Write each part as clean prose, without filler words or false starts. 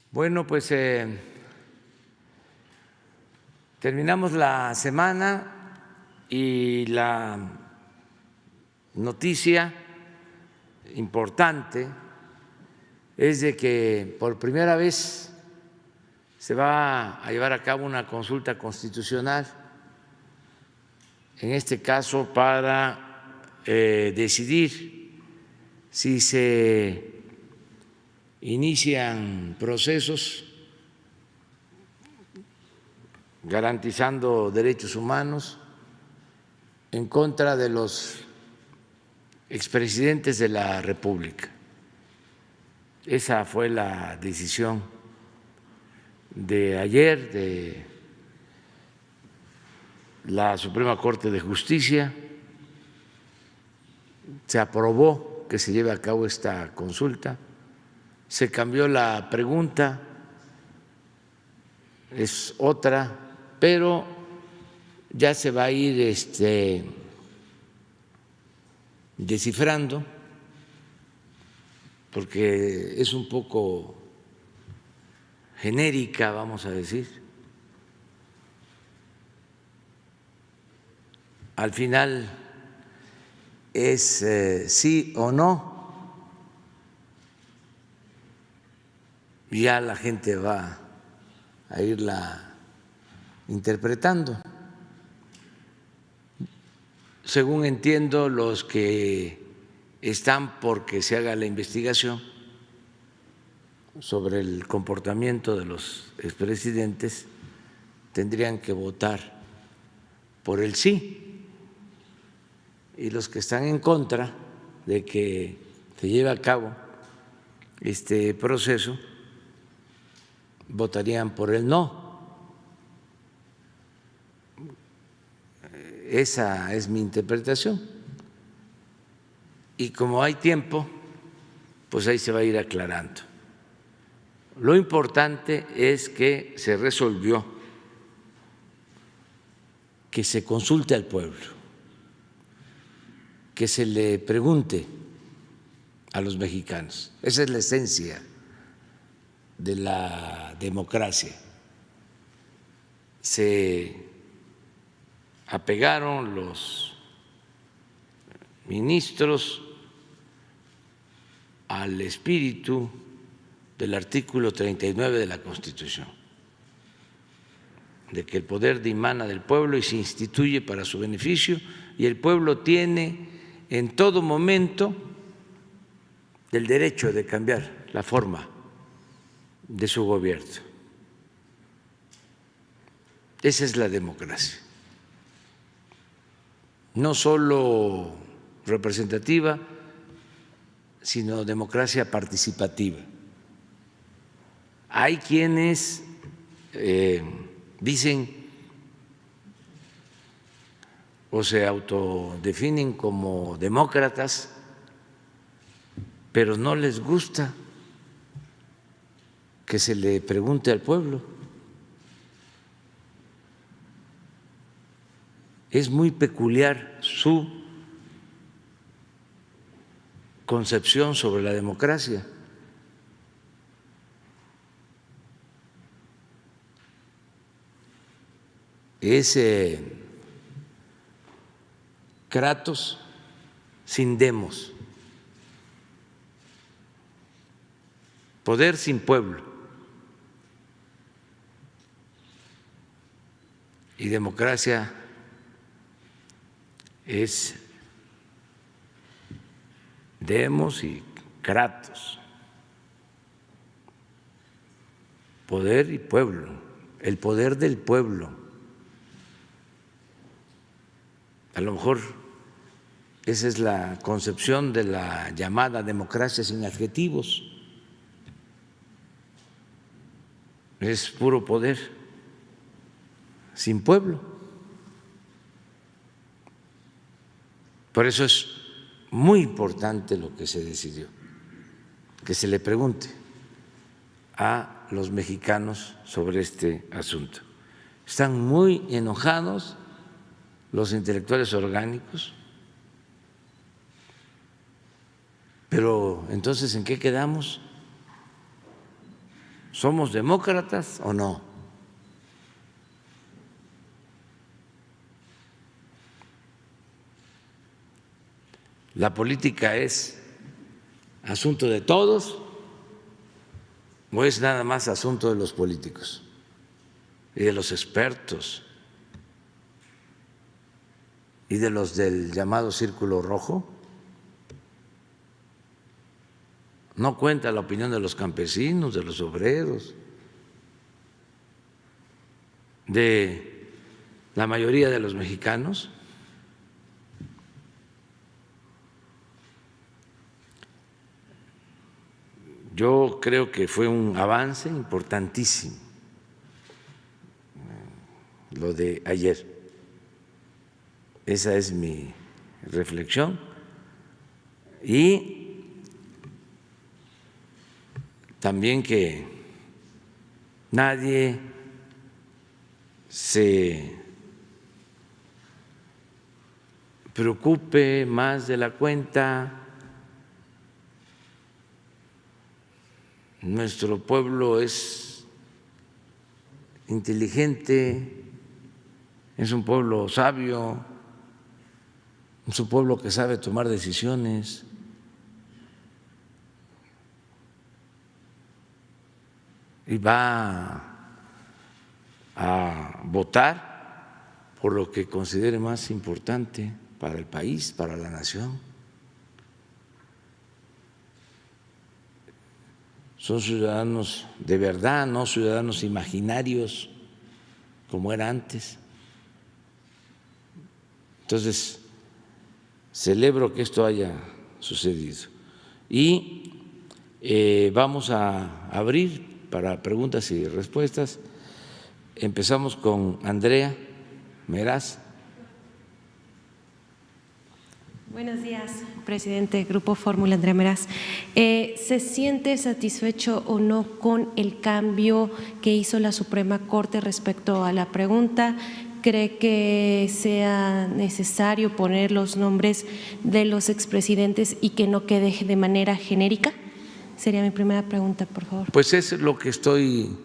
Bueno, pues terminamos la semana y la noticia importante es de que por primera vez se va a llevar a cabo una consulta constitucional, en este caso para decidir si se inician procesos garantizando derechos humanos en contra de los expresidentes de la República. Esa fue la decisión de ayer de la Suprema Corte de Justicia. Se aprobó que se lleve a cabo esta consulta. Se cambió la pregunta, es otra, pero ya se va a ir descifrando, porque es un poco genérica, vamos a decir. Al final es sí o no. Ya la gente va a irla interpretando. Según entiendo, los que están por que se haga la investigación sobre el comportamiento de los expresidentes tendrían que votar por el sí, y los que están en contra de que se lleve a cabo este proceso votarían por el no. Esa es mi interpretación. Y como hay tiempo, pues ahí se va a ir aclarando. Lo importante es que se resolvió que se consulte al pueblo, que se le pregunte a los mexicanos. Esa es la esencia de la democracia. Se apegaron los ministros al espíritu del artículo 39 de la Constitución, de que el poder dimana del pueblo y se instituye para su beneficio, y el pueblo tiene en todo momento el derecho de cambiar la forma de su gobierno. Esa es la democracia, no solo representativa, sino democracia participativa. Hay quienes dicen o se autodefinen como demócratas, pero no les gusta que se le pregunte al pueblo. Es muy peculiar su concepción sobre la democracia. Es Kratos sin demos, poder sin pueblo. Y democracia es demos y kratos, poder y pueblo, el poder del pueblo. A lo mejor esa es la concepción de la llamada democracia sin adjetivos. Es puro poder sin pueblo. Por eso es muy importante lo que se decidió, que se le pregunte a los mexicanos sobre este asunto. Están muy enojados los intelectuales orgánicos, pero entonces, ¿en qué quedamos? ¿somos demócratas o no? ¿La política es asunto de todos o es nada más asunto de los políticos y de los expertos y de los del llamado círculo rojo? No cuenta la opinión de los campesinos, de los obreros, de la mayoría de los mexicanos. Yo creo que fue un avance importantísimo lo de ayer. Esa es mi reflexión. Y también que nadie se preocupe más de la cuenta. Nuestro pueblo es inteligente, es un pueblo sabio, es un pueblo que sabe tomar decisiones. Y va a votar por lo que considere más importante para el país, para la nación. Son ciudadanos de verdad, no ciudadanos imaginarios como era antes. Entonces, celebro que esto haya sucedido. Y vamos a abrir para preguntas y respuestas. Empezamos con Andrea Meraz. Buenos días, presidente, Grupo Fórmula, Andrea Meraz. ¿Se siente satisfecho o no con el cambio que hizo la Suprema Corte respecto a la pregunta? ¿Cree que sea necesario poner los nombres de los expresidentes y que no quede de manera genérica? Sería mi primera pregunta, por favor. Pues es lo que estoy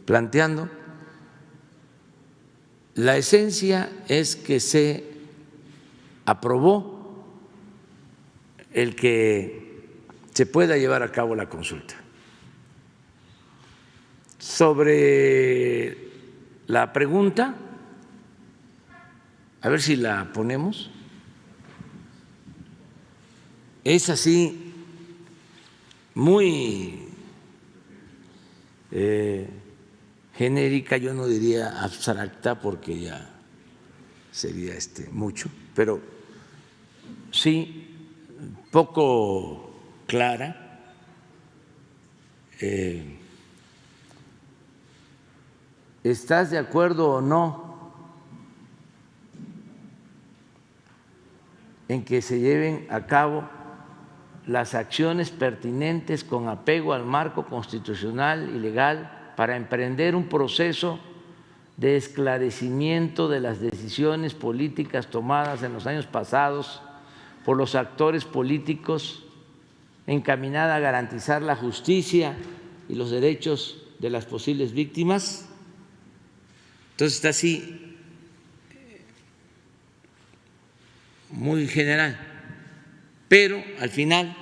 planteando. La esencia es que se aprobó el que se pueda llevar a cabo la consulta. Sobre la pregunta, a ver si la ponemos, es así muy genérica, yo no diría abstracta porque ya sería mucho, pero sí poco clara. ¿Estás de acuerdo o no en que se lleven a cabo las acciones pertinentes con apego al marco constitucional y legal para emprender un proceso de esclarecimiento de las decisiones políticas tomadas en los años pasados por los actores políticos encaminada a garantizar la justicia y los derechos de las posibles víctimas? Entonces está así muy general. Pero al final,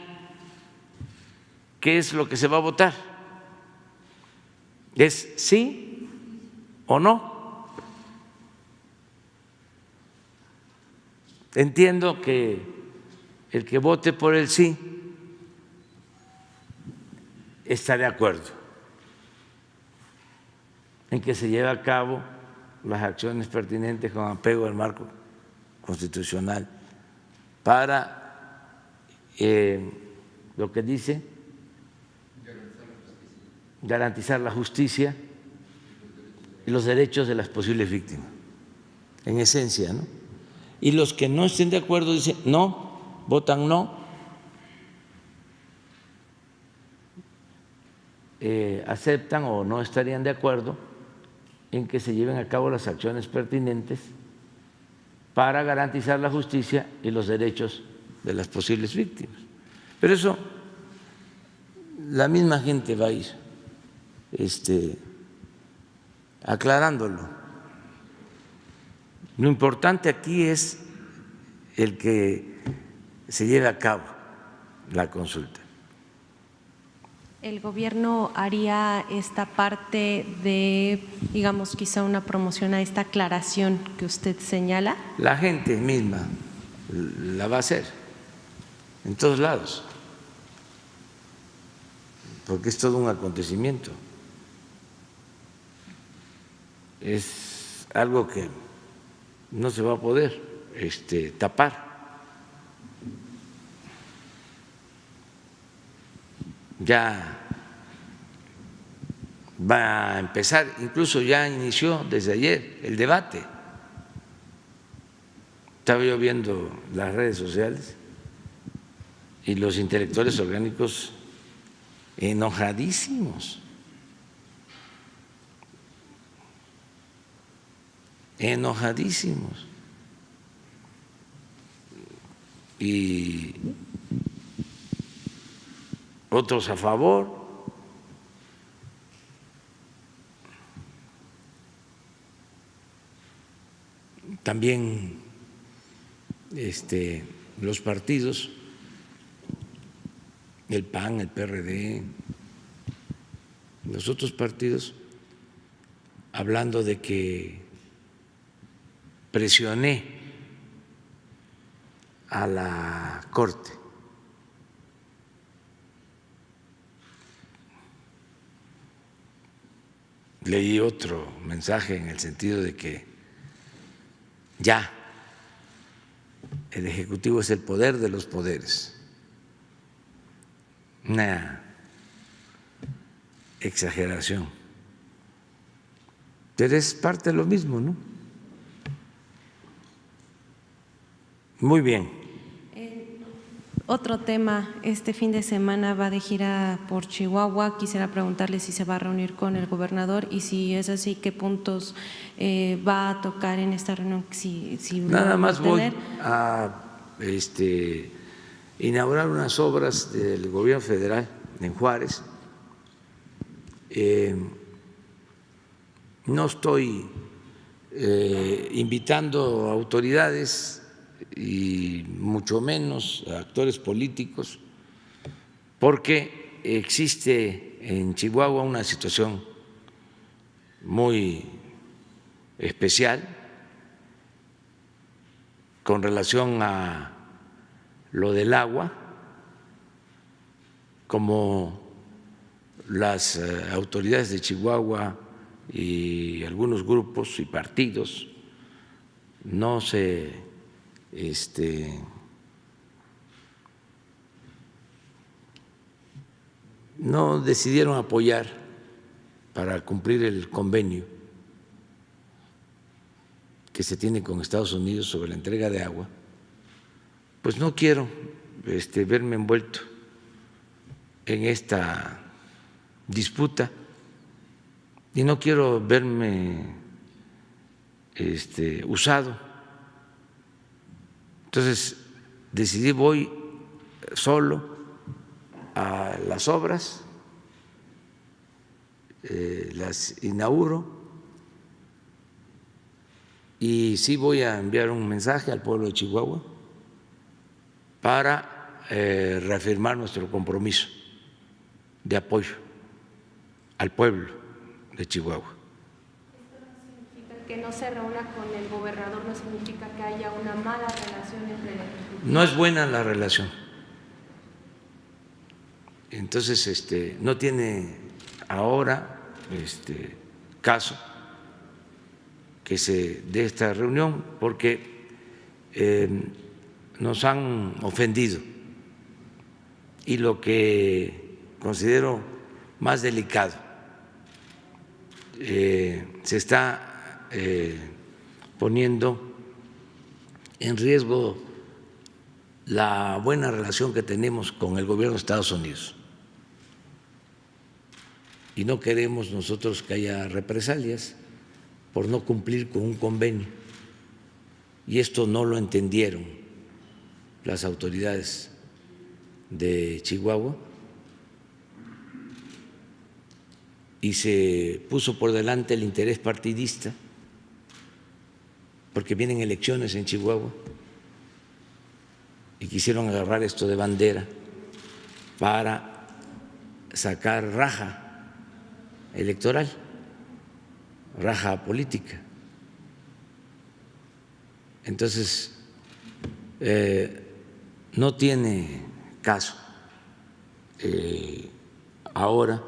¿qué es lo que se va a votar? ¿Es sí o no? Entiendo que el que vote por el sí está de acuerdo en que se lleve a cabo las acciones pertinentes con apego al marco constitucional para lo que dice garantizar la justicia y los derechos de las posibles víctimas, en esencia, ¿no? Y los que no estén de acuerdo dicen no, votan no, aceptan o no estarían de acuerdo en que se lleven a cabo las acciones pertinentes para garantizar la justicia y los derechos de las posibles víctimas. Pero eso la misma gente va a ir aclarándolo. Lo importante aquí es el que se lleve a cabo la consulta. ¿El gobierno haría esta parte de, digamos, quizá una promoción a esta aclaración que usted señala? La gente misma la va a hacer en todos lados, porque es todo un acontecimiento. Es algo que no se va a poder tapar. Ya va a empezar, incluso ya inició desde ayer el debate. Estaba yo viendo las redes sociales y los intelectuales orgánicos enojadísimos, y otros a favor. También los partidos, el PAN, el PRD, los otros partidos, hablando de que presioné a la Corte. Leí otro mensaje en el sentido de que ya el Ejecutivo es el poder de los poderes. Una exageración. Pero es parte de lo mismo, ¿no? Muy bien. Otro tema, este fin de semana va de gira por Chihuahua. Quisiera preguntarle si se va a reunir con el gobernador y si es así, qué puntos va a tocar en esta reunión. Si Nada más voy a inaugurar unas obras del gobierno federal en Juárez. No estoy invitando a autoridades y mucho menos a actores políticos, porque existe en Chihuahua una situación muy especial con relación a lo del agua, como las autoridades de Chihuahua y algunos grupos y partidos no se no decidieron apoyar para cumplir el convenio que se tiene con Estados Unidos sobre la entrega de agua, pues no quiero verme envuelto en esta disputa y no quiero verme usado. Entonces decidí, voy solo a las obras, las inauguro y sí voy a enviar un mensaje al pueblo de Chihuahua para reafirmar nuestro compromiso de apoyo al pueblo de Chihuahua. Que no se reúna con el gobernador no significa que haya una mala relación entre ellos. No es buena la relación. Entonces, no tiene ahora caso que se dé esta reunión porque nos han ofendido y lo que considero más delicado, se está poniendo en riesgo la buena relación que tenemos con el gobierno de Estados Unidos y no queremos nosotros que haya represalias por no cumplir con un convenio, y esto no lo entendieron las autoridades de Chihuahua y se puso por delante el interés partidista, porque vienen elecciones en Chihuahua y quisieron agarrar esto de bandera para sacar raja electoral, raja política. Entonces, no tiene caso ahora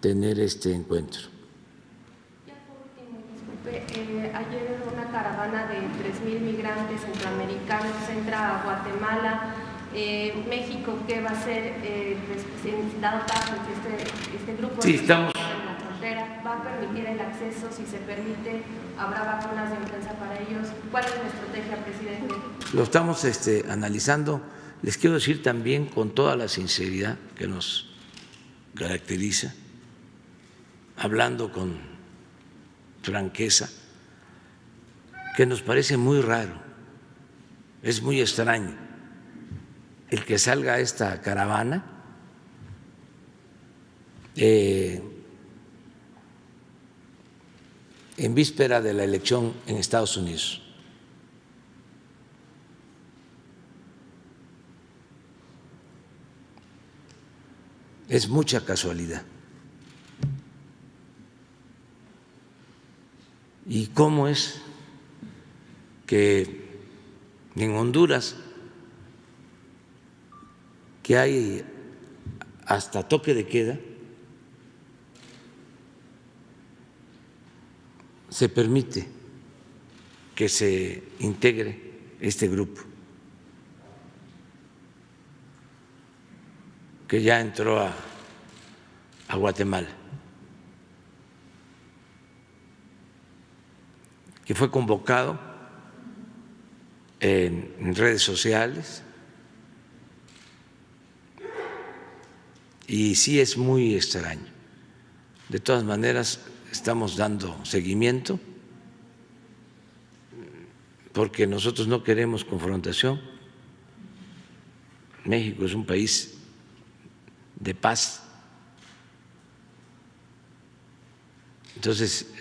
tener este encuentro. Ya por último, disculpe, ayer una caravana de 3,000 migrantes centroamericanos entra a Guatemala. México, ¿qué va a hacer dado caso que este grupo sí, estamos en la frontera va a permitir el acceso? Si se permite, ¿habrá vacunas de influenza para ellos? ¿Cuál es la estrategia, presidente? Lo estamos analizando. Les quiero decir también con toda la sinceridad que nos caracteriza, hablando con franqueza, que nos parece muy raro, es muy extraño el que salga esta caravana en víspera de la elección en Estados Unidos. Es mucha casualidad. ¿Y cómo es que en Honduras, que hay hasta toque de queda, se permite que se integre este grupo, que ya entró a Guatemala, que fue convocado en redes sociales? Y sí es muy extraño. De todas maneras, estamos dando seguimiento porque nosotros no queremos confrontación. México es un país de paz. Entonces,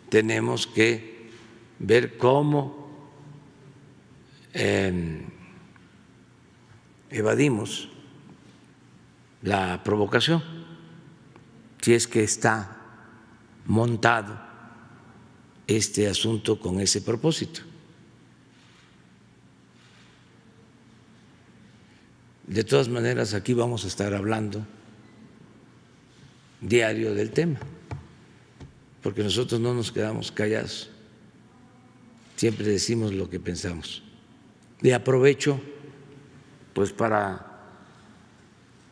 tenemos que ver cómo evadimos la provocación, si es que está montado este asunto con ese propósito. De todas maneras, aquí vamos a estar hablando diario del tema, porque nosotros no nos quedamos callados, siempre decimos lo que pensamos. Y aprovecho pues para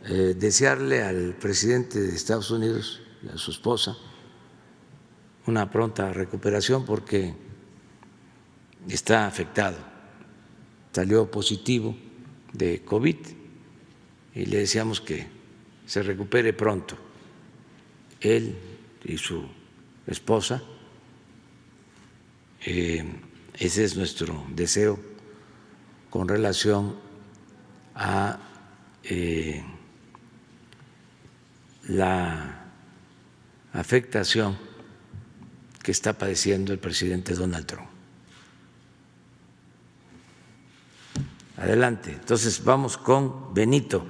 desearle al presidente de Estados Unidos y a su esposa una pronta recuperación, porque está afectado, salió positivo de COVID y le deseamos que se recupere pronto, él y su esposa. Ese es nuestro deseo con relación a la afectación que está padeciendo el presidente Donald Trump. Adelante, entonces vamos con Benito.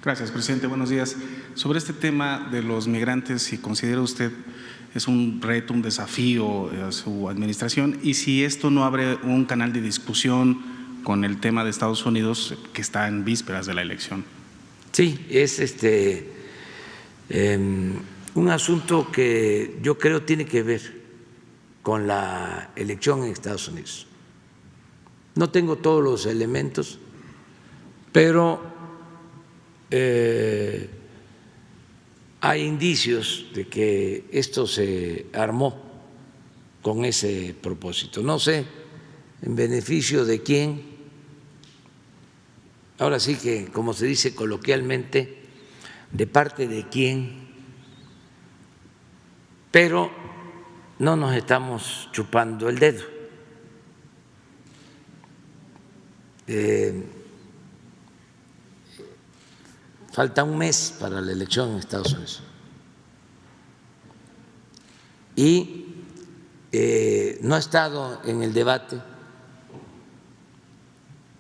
Gracias, presidente. Buenos días. Sobre este tema de los migrantes, si considera usted es un reto, un desafío a su administración, y si esto no abre un canal de discusión con el tema de Estados Unidos, que está en vísperas de la elección. Sí, es un asunto que yo creo tiene que ver con la elección en Estados Unidos. No tengo todos los elementos, pero hay indicios de que esto se armó con ese propósito. No sé en beneficio de quién. Ahora sí que, como se dice coloquialmente, de parte de quién, pero no nos estamos chupando el dedo. falta un mes para la elección en Estados Unidos. Y no ha estado en el debate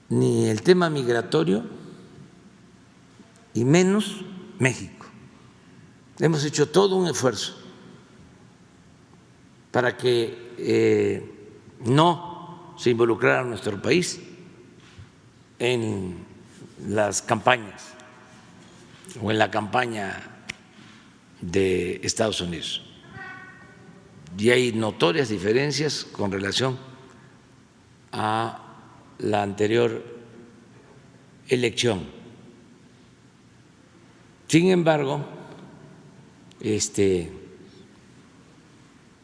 ni el tema migratorio y menos México. Hemos hecho todo un esfuerzo para que no se involucrara nuestro país en las campañas o en la campaña de Estados Unidos. Y hay notorias diferencias con relación a la anterior elección. Sin embargo,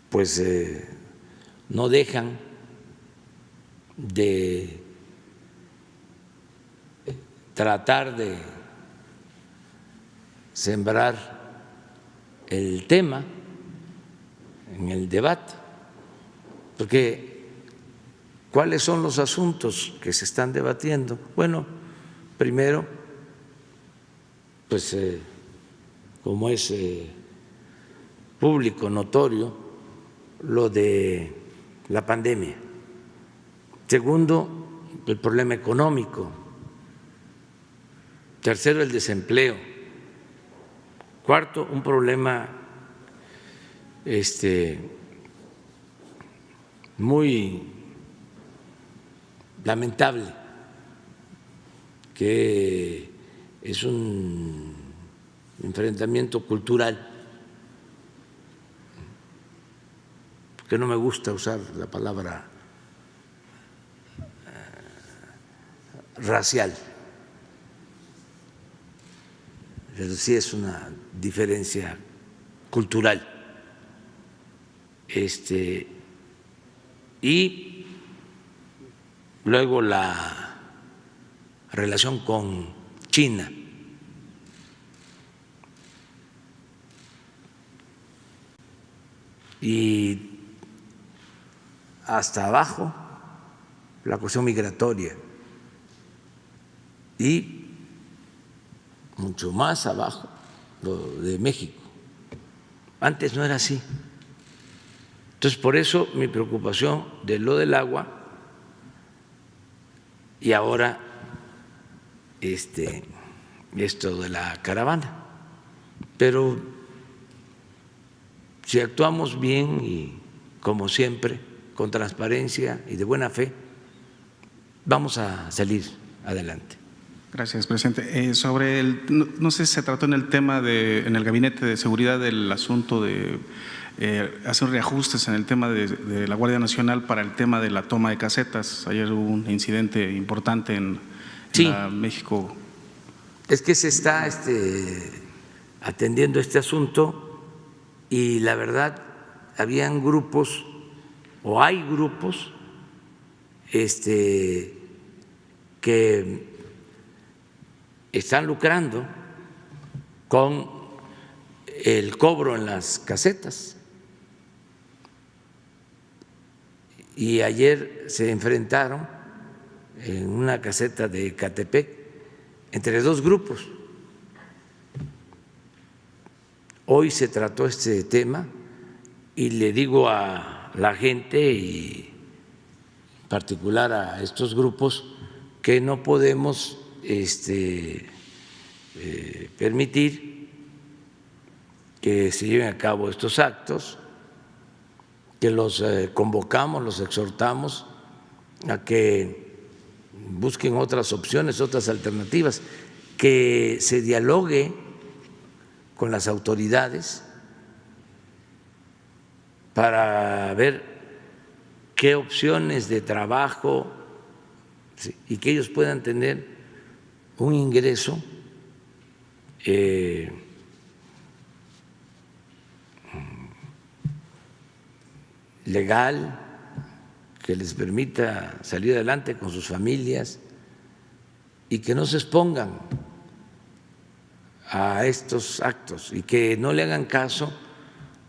pues no dejan de tratar de sembrar el tema en el debate, porque ¿cuáles son los asuntos que se están debatiendo? Bueno, primero, pues como es público, notorio, lo de la pandemia. Segundo, el problema económico. Tercero, el desempleo. Cuarto, un problema muy lamentable, que es un enfrentamiento cultural, que no me gusta usar la palabra racial, pero sí es una diferencia cultural. Y luego la relación con China. Y hasta abajo la cuestión migratoria y mucho más abajo lo de México. Antes no era así. Entonces, por eso mi preocupación de lo del agua y ahora esto de la caravana. Pero si actuamos bien y como siempre, con transparencia y de buena fe, vamos a salir adelante. Gracias, presidente. Sobre no sé si se trató en el tema en el Gabinete de Seguridad del asunto de hacer reajustes en el tema de la Guardia Nacional para el tema de la toma de casetas. Ayer hubo un incidente importante en México. Es que se está atendiendo este asunto y la verdad habían grupos o hay grupos que están lucrando con el cobro en las casetas. Y ayer se enfrentaron en una caseta de Ecatepec entre dos grupos. Hoy se trató este tema y le digo a la gente y en particular a estos grupos que no podemos permitir que se lleven a cabo estos actos, que los convocamos, los exhortamos a que busquen otras opciones, otras alternativas, que se dialogue con las autoridades para ver qué opciones de trabajo y que ellos puedan tener un ingreso legal que les permita salir adelante con sus familias y que no se expongan a estos actos y que no le hagan caso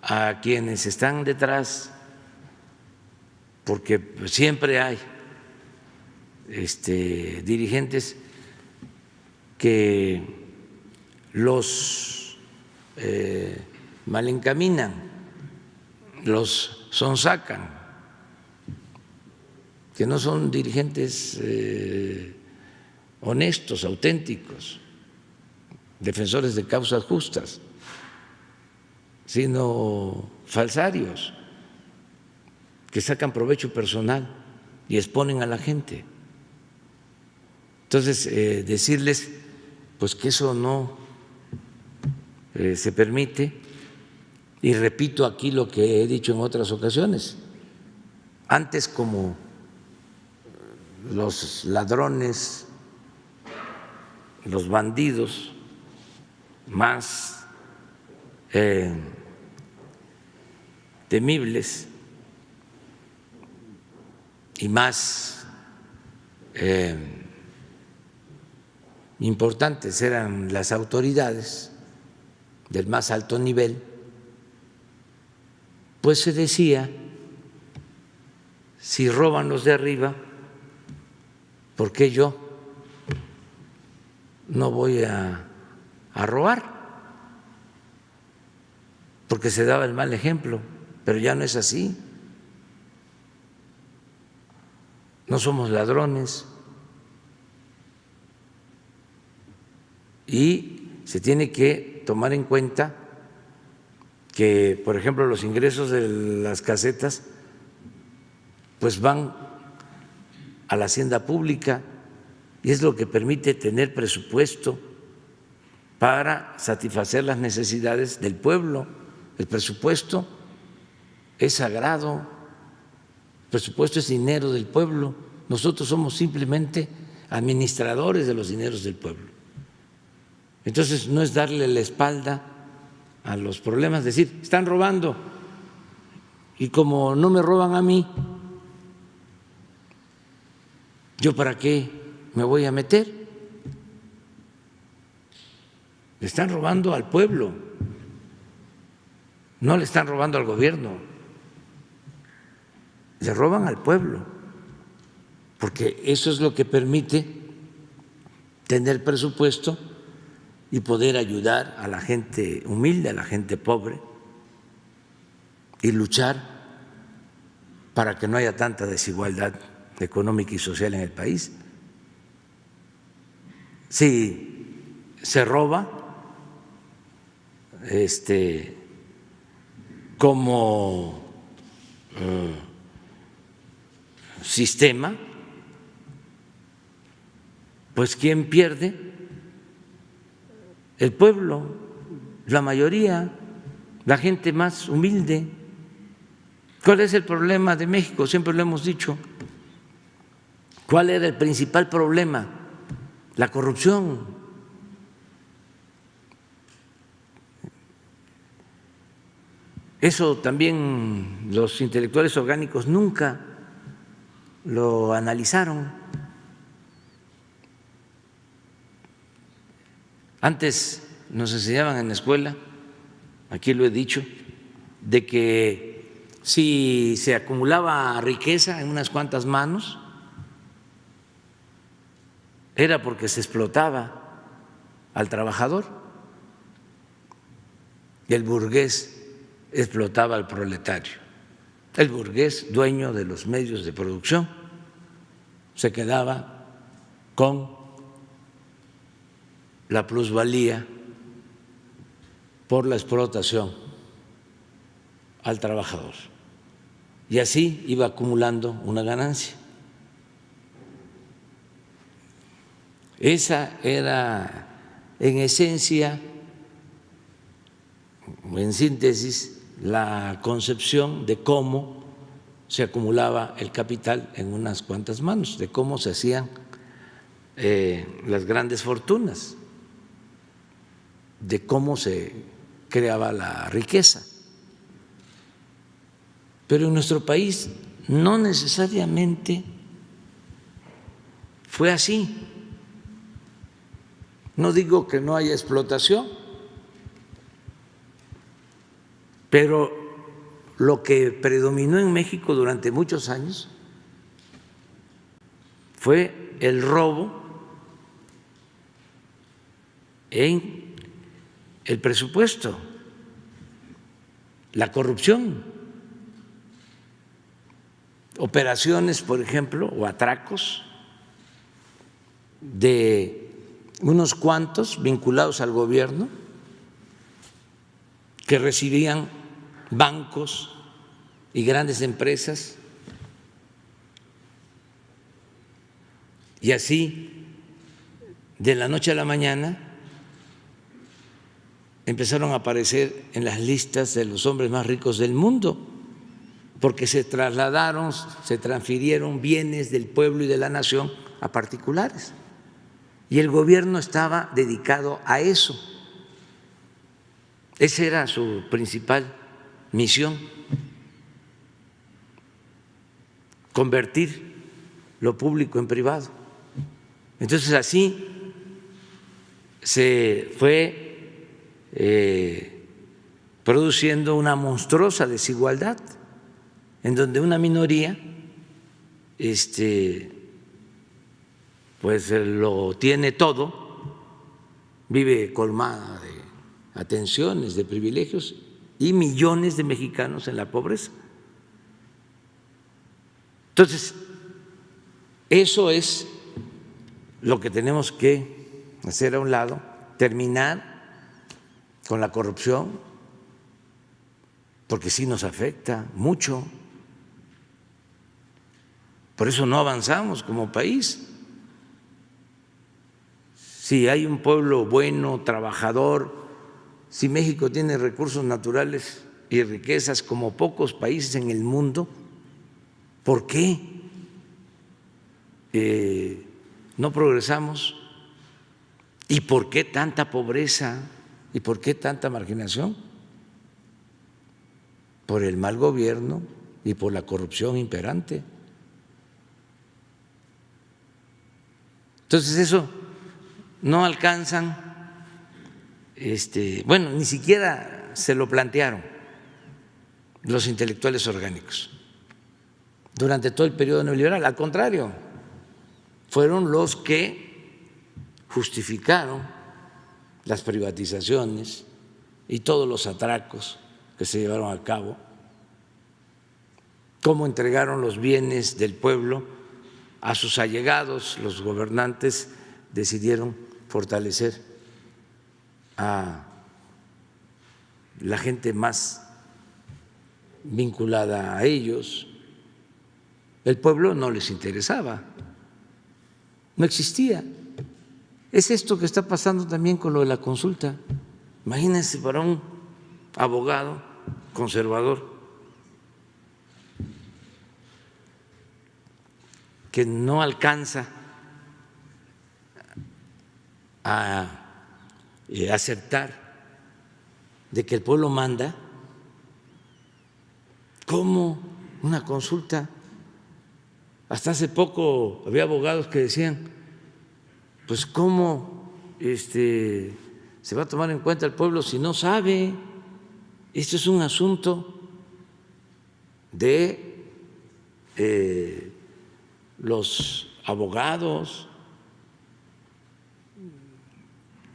a quienes están detrás, porque siempre hay dirigentes que los malencaminan, los sonsacan, que no son dirigentes honestos, auténticos, defensores de causas justas, sino falsarios que sacan provecho personal y exponen a la gente. Entonces, decirles pues que eso no se permite, y repito aquí lo que he dicho en otras ocasiones. Antes, como los ladrones, los bandidos más temibles y más importantes eran las autoridades del más alto nivel, pues se decía, si roban los de arriba, ¿por qué yo no voy a robar? Porque se daba el mal ejemplo, pero ya no es así. No somos ladrones y se tiene que tomar en cuenta que, por ejemplo, los ingresos de las casetas pues van a la hacienda pública y es lo que permite tener presupuesto para satisfacer las necesidades del pueblo. El presupuesto es sagrado, el presupuesto es dinero del pueblo, nosotros somos simplemente administradores de los dineros del pueblo. Entonces no es darle la espalda a los problemas, decir, están robando y como no me roban a mí, ¿yo para qué me voy a meter? Le están robando al pueblo, no le están robando al gobierno, le roban al pueblo, porque eso es lo que permite tener presupuesto y poder ayudar a la gente humilde, a la gente pobre, y luchar para que no haya tanta desigualdad económica y social en el país. Si se roba como sistema, pues ¿quién pierde? El pueblo, la mayoría, la gente más humilde. ¿Cuál es el problema de México? Siempre lo hemos dicho. ¿Cuál era el principal problema? La corrupción. Eso también los intelectuales orgánicos nunca lo analizaron. Antes nos enseñaban en la escuela, aquí lo he dicho, de que si se acumulaba riqueza en unas cuantas manos, era porque se explotaba al trabajador y el burgués explotaba al proletario. El burgués, dueño de los medios de producción, se quedaba con la plusvalía por la explotación al trabajador. Y así iba acumulando una ganancia. Esa era, en esencia, en síntesis, la concepción de cómo se acumulaba el capital en unas cuantas manos, de cómo se hacían las grandes fortunas, de cómo se creaba la riqueza. Pero en nuestro país no necesariamente fue así. No digo que no haya explotación, pero lo que predominó en México durante muchos años fue el robo en el presupuesto, la corrupción, operaciones, por ejemplo, o atracos de unos cuantos vinculados al gobierno que recibían bancos y grandes empresas, y así de la noche a la mañana empezaron a aparecer en las listas de los hombres más ricos del mundo, porque se trasladaron, se transfirieron bienes del pueblo y de la nación a particulares. Y el gobierno estaba dedicado a eso. Esa era su principal misión, convertir lo público en privado. Entonces así se fue produciendo una monstruosa desigualdad en donde una minoría pues lo tiene todo, vive colmada de atenciones, de privilegios, y millones de mexicanos en la pobreza. Entonces, eso es lo que tenemos que hacer a un lado, terminar con la corrupción, porque sí nos afecta mucho. Por eso no avanzamos como país. Si hay un pueblo bueno, trabajador, si México tiene recursos naturales y riquezas como pocos países en el mundo, ¿por qué no progresamos? ¿Y por qué tanta pobreza? ¿Y por qué tanta marginación? Por el mal gobierno y por la corrupción imperante. Entonces eso no alcanzan, bueno, ni siquiera se lo plantearon los intelectuales orgánicos durante todo el periodo neoliberal. Al contrario, fueron los que justificaron las privatizaciones y todos los atracos que se llevaron a cabo, cómo entregaron los bienes del pueblo a sus allegados. Los gobernantes decidieron fortalecer a la gente más vinculada a ellos. El pueblo no les interesaba, no existía. Es esto que está pasando también con lo de la consulta. Imagínense para un abogado conservador que no alcanza a aceptar de que el pueblo manda, ¿cómo una consulta? Hasta hace poco había abogados que decían, pues cómo se va a tomar en cuenta el pueblo si no sabe. Esto es un asunto de los abogados.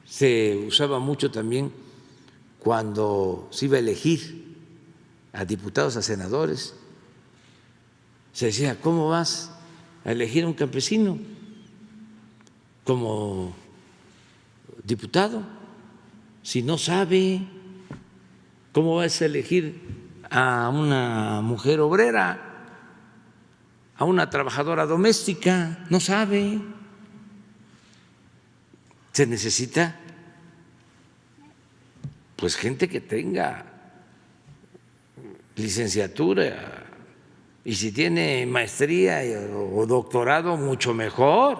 Se usaba mucho también cuando se iba a elegir a diputados, a senadores. Se decía, ¿cómo vas a elegir a un campesino como diputado si no sabe? ¿Cómo vas a elegir a una mujer obrera, a una trabajadora doméstica? No sabe. Se necesita pues gente que tenga licenciatura, y si tiene maestría o doctorado, mucho mejor.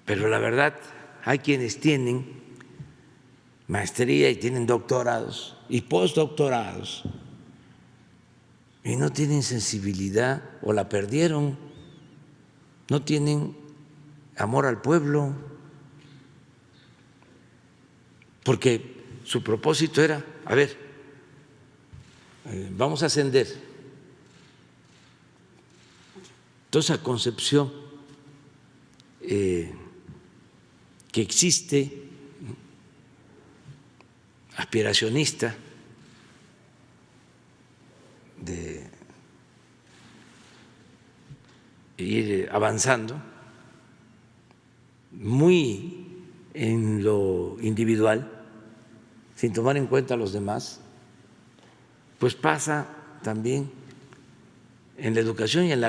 Pero la verdad, hay quienes tienen maestría y tienen doctorados y postdoctorados y no tienen sensibilidad o la perdieron, no tienen amor al pueblo, porque su propósito era, a ver, vamos a ascender. Toda esa concepción que existe, aspiracionista, de ir avanzando, muy en lo individual, sin tomar en cuenta a los demás, pues pasa también en la educación y en la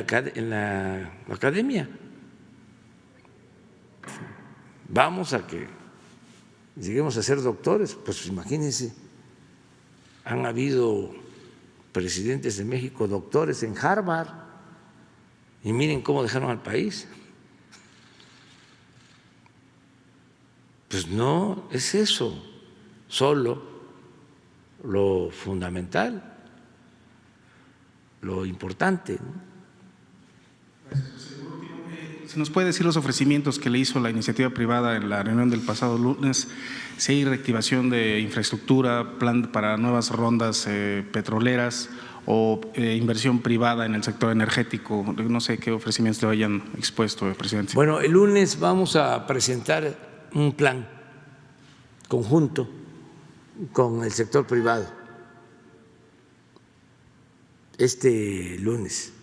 academia. Vamos a que lleguemos a ser doctores, pues imagínense, han habido presidentes de México doctores en Harvard y miren cómo dejaron al país. Pues no es eso solo lo fundamental, lo importante, ¿no? Si nos puede decir los ofrecimientos que le hizo la iniciativa privada en la reunión del pasado lunes, si hay reactivación de infraestructura, plan para nuevas rondas petroleras o inversión privada en el sector energético, no sé qué ofrecimientos le hayan expuesto, presidente. Bueno, el lunes vamos a presentar un plan conjunto con el sector privado. Este lunes,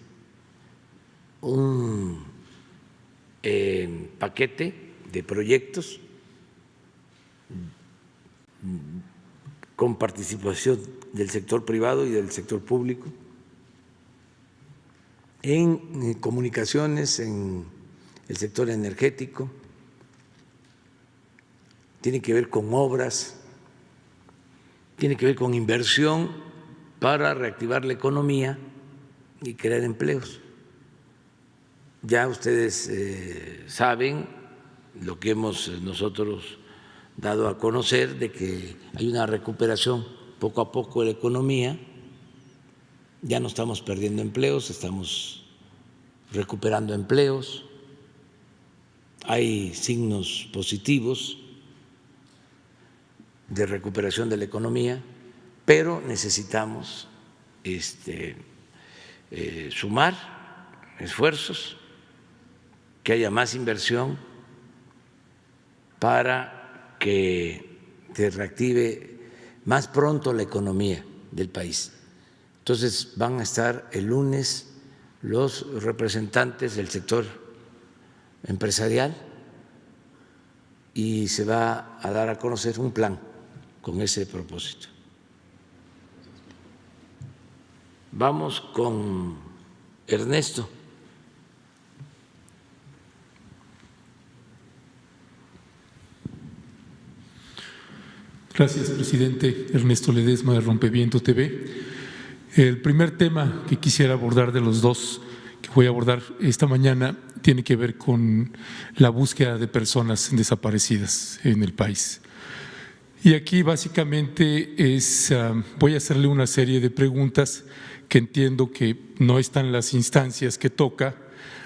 un paquete de proyectos con participación del sector privado y del sector público en comunicaciones, en el sector energético, tiene que ver con obras, tiene que ver con inversión para reactivar la economía y crear empleos. Ya ustedes saben lo que hemos nosotros dado a conocer de que hay una recuperación poco a poco de la economía, ya no estamos perdiendo empleos, estamos recuperando empleos, hay signos positivos de recuperación de la economía, pero necesitamos sumar esfuerzos, que haya más inversión para que se reactive más pronto la economía del país. Entonces van a estar el lunes los representantes del sector empresarial y se va a dar a conocer un plan con ese propósito. Vamos con Ernesto. Gracias, presidente. Ernesto Ledesma, de Rompeviento TV. El primer tema que quisiera abordar de los dos que voy a abordar esta mañana tiene que ver con la búsqueda de personas desaparecidas en el país. Y aquí básicamente voy a hacerle una serie de preguntas que entiendo que no están en las instancias que toca,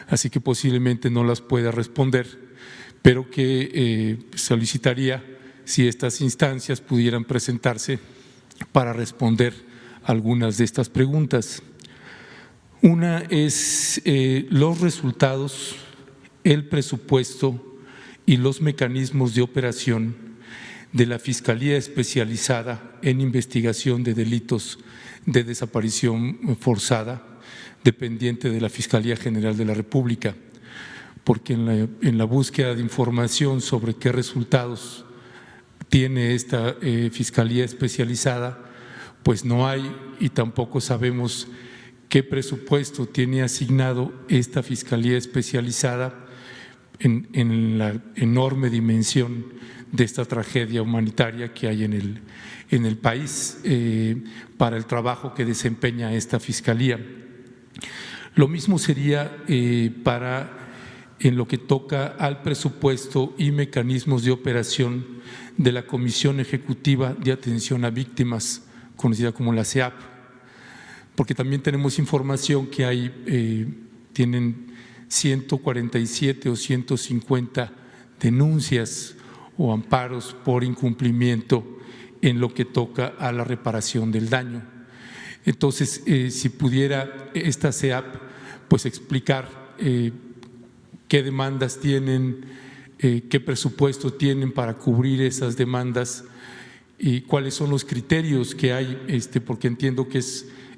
así que posiblemente no las pueda responder, pero que solicitaría si estas instancias pudieran presentarse para responder algunas de estas preguntas. Una es los resultados, el presupuesto y los mecanismos de operación de la Fiscalía Especializada en Investigación de Delitos de Desaparición Forzada, dependiente de la Fiscalía General de la República, porque en la búsqueda de información sobre qué resultados tiene esta Fiscalía Especializada, pues no hay y tampoco sabemos qué presupuesto tiene asignado esta Fiscalía Especializada en la enorme dimensión de esta tragedia humanitaria que hay en el país para el trabajo que desempeña esta Fiscalía. Lo mismo sería en lo que toca al presupuesto y mecanismos de operación de la Comisión Ejecutiva de Atención a Víctimas, conocida como la CEAP, porque también tenemos información que tienen 147 o 150 denuncias o amparos por incumplimiento en lo que toca a la reparación del daño. Entonces, si pudiera esta CEAP pues explicar qué demandas tienen, qué presupuesto tienen para cubrir esas demandas y cuáles son los criterios que hay, porque entiendo que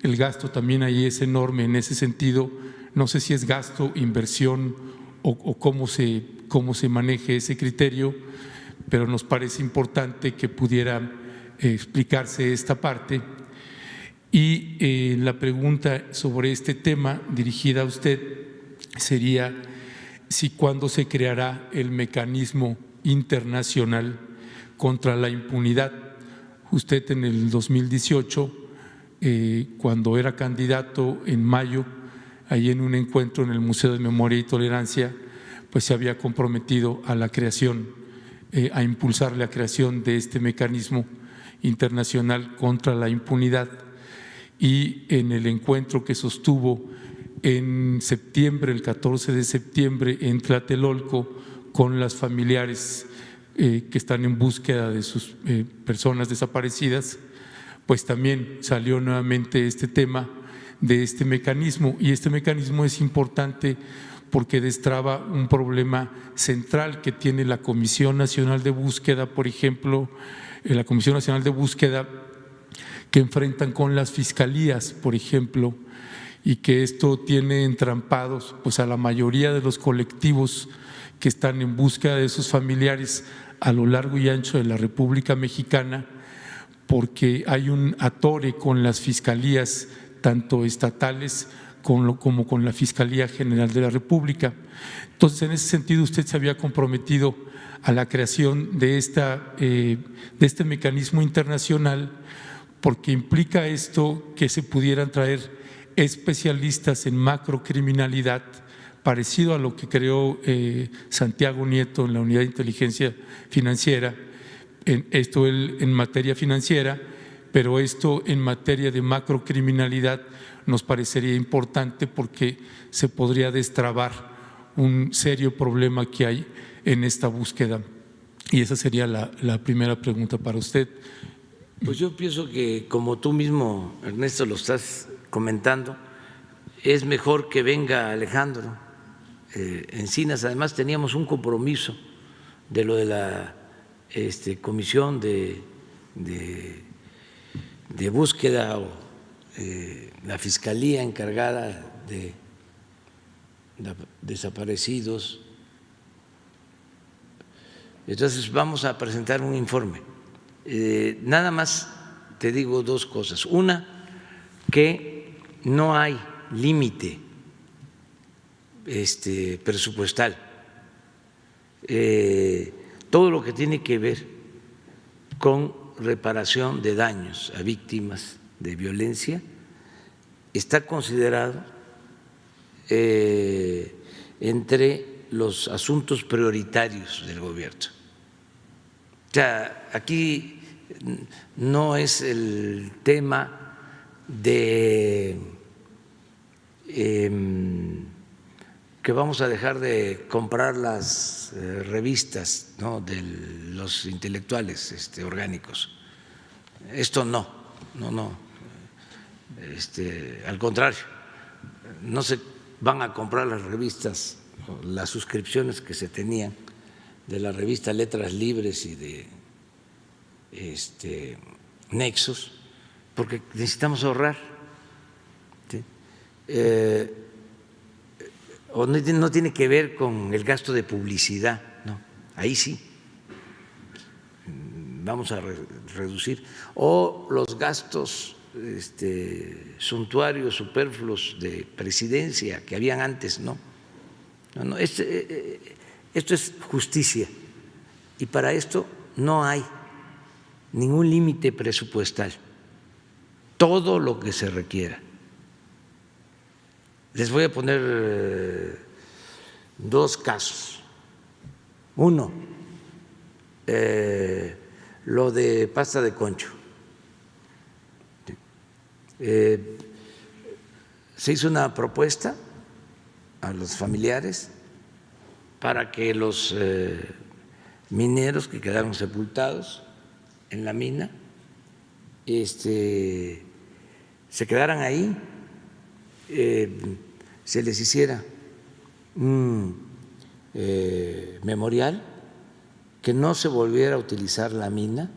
el gasto también ahí es enorme en ese sentido. No sé si es gasto, inversión o cómo se maneje ese criterio, pero nos parece importante que pudiera explicarse esta parte. Y la pregunta sobre este tema dirigida a usted sería si cuándo se creará el mecanismo internacional contra la impunidad. Usted en el 2018, cuando era candidato en mayo, ahí en un encuentro en el Museo de Memoria y Tolerancia, pues se había comprometido a la creación, a impulsar la creación de este mecanismo internacional contra la impunidad. Y en el encuentro que sostuvo en septiembre, el 14 de septiembre, en Tlatelolco, con las familiares que están en búsqueda de sus personas desaparecidas, pues también salió nuevamente este tema de este mecanismo. Y este mecanismo es importante porque destraba un problema central que tiene la Comisión Nacional de Búsqueda, por ejemplo, la Comisión Nacional de Búsqueda, que enfrentan con las fiscalías, por ejemplo, y que esto tiene entrampados pues a la mayoría de los colectivos que están en búsqueda de sus familiares a lo largo y ancho de la República Mexicana, porque hay un atore con las fiscalías tanto estatales como con la Fiscalía General de la República. Entonces, en ese sentido, usted se había comprometido a la creación de este mecanismo internacional, porque implica esto que se pudieran traer especialistas en macrocriminalidad, parecido a lo que creó Santiago Nieto en la Unidad de Inteligencia Financiera, esto en materia financiera, pero esto en materia de macrocriminalidad nos parecería importante porque se podría destrabar un serio problema que hay en esta búsqueda. Y esa sería la primera pregunta para usted. Pues yo pienso que, como tú mismo, Ernesto, lo estás comentando, es mejor que venga Alejandro Encinas. Además, teníamos un compromiso de lo de la comisión de búsqueda o la fiscalía encargada de desaparecidos. Entonces, vamos a presentar un informe. Nada más te digo dos cosas. Una, que no hay límite presupuestal. Todo lo que tiene que ver con reparación de daños a víctimas de violencia está considerado entre los asuntos prioritarios del gobierno. O sea, aquí no es el tema de que vamos a dejar de comprar las revistas, ¿no?, de los intelectuales orgánicos. Esto no, al contrario, no se van a comprar las revistas, las suscripciones que se tenían de la revista Letras Libres y de Nexos, porque necesitamos ahorrar. ¿Sí? O no tiene que ver con el gasto de publicidad, no, ahí sí vamos a reducir, o los gastos suntuarios, superfluos de presidencia que habían antes, no, esto es justicia y para esto no hay ningún límite presupuestal, todo lo que se requiera. Les voy a poner dos casos. Uno, lo de pasta de concho. Se hizo una propuesta a los familiares para que los mineros que quedaron sepultados en la mina se quedaran ahí, se les hiciera un memorial, que no se volviera a utilizar la mina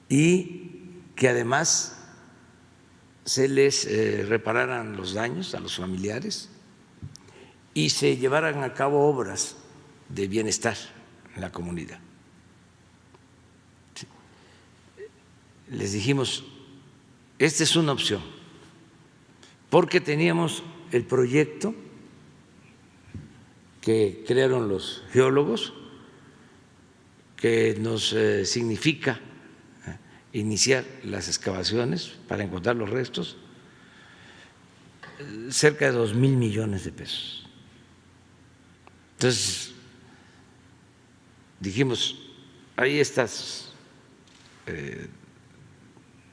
y que además se les repararan los daños a los familiares y se llevaran a cabo obras de bienestar en la comunidad. Les dijimos, esta es una opción, porque teníamos el proyecto que crearon los geólogos, que nos significa iniciar las excavaciones para encontrar los restos, cerca de 2.000 millones de pesos. Entonces, dijimos, hay estas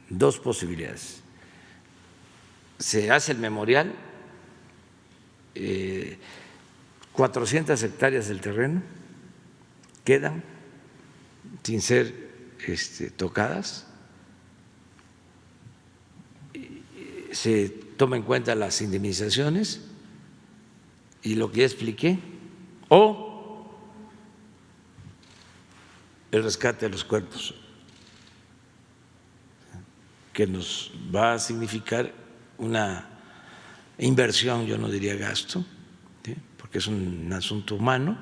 dos posibilidades. Se hace el memorial, 400 hectáreas del terreno quedan sin ser tocadas, se toma en cuenta las indemnizaciones y lo que ya expliqué, o el rescate de los cuerpos, que nos va a significar una inversión, yo no diría gasto, ¿sí?, porque es un asunto humano,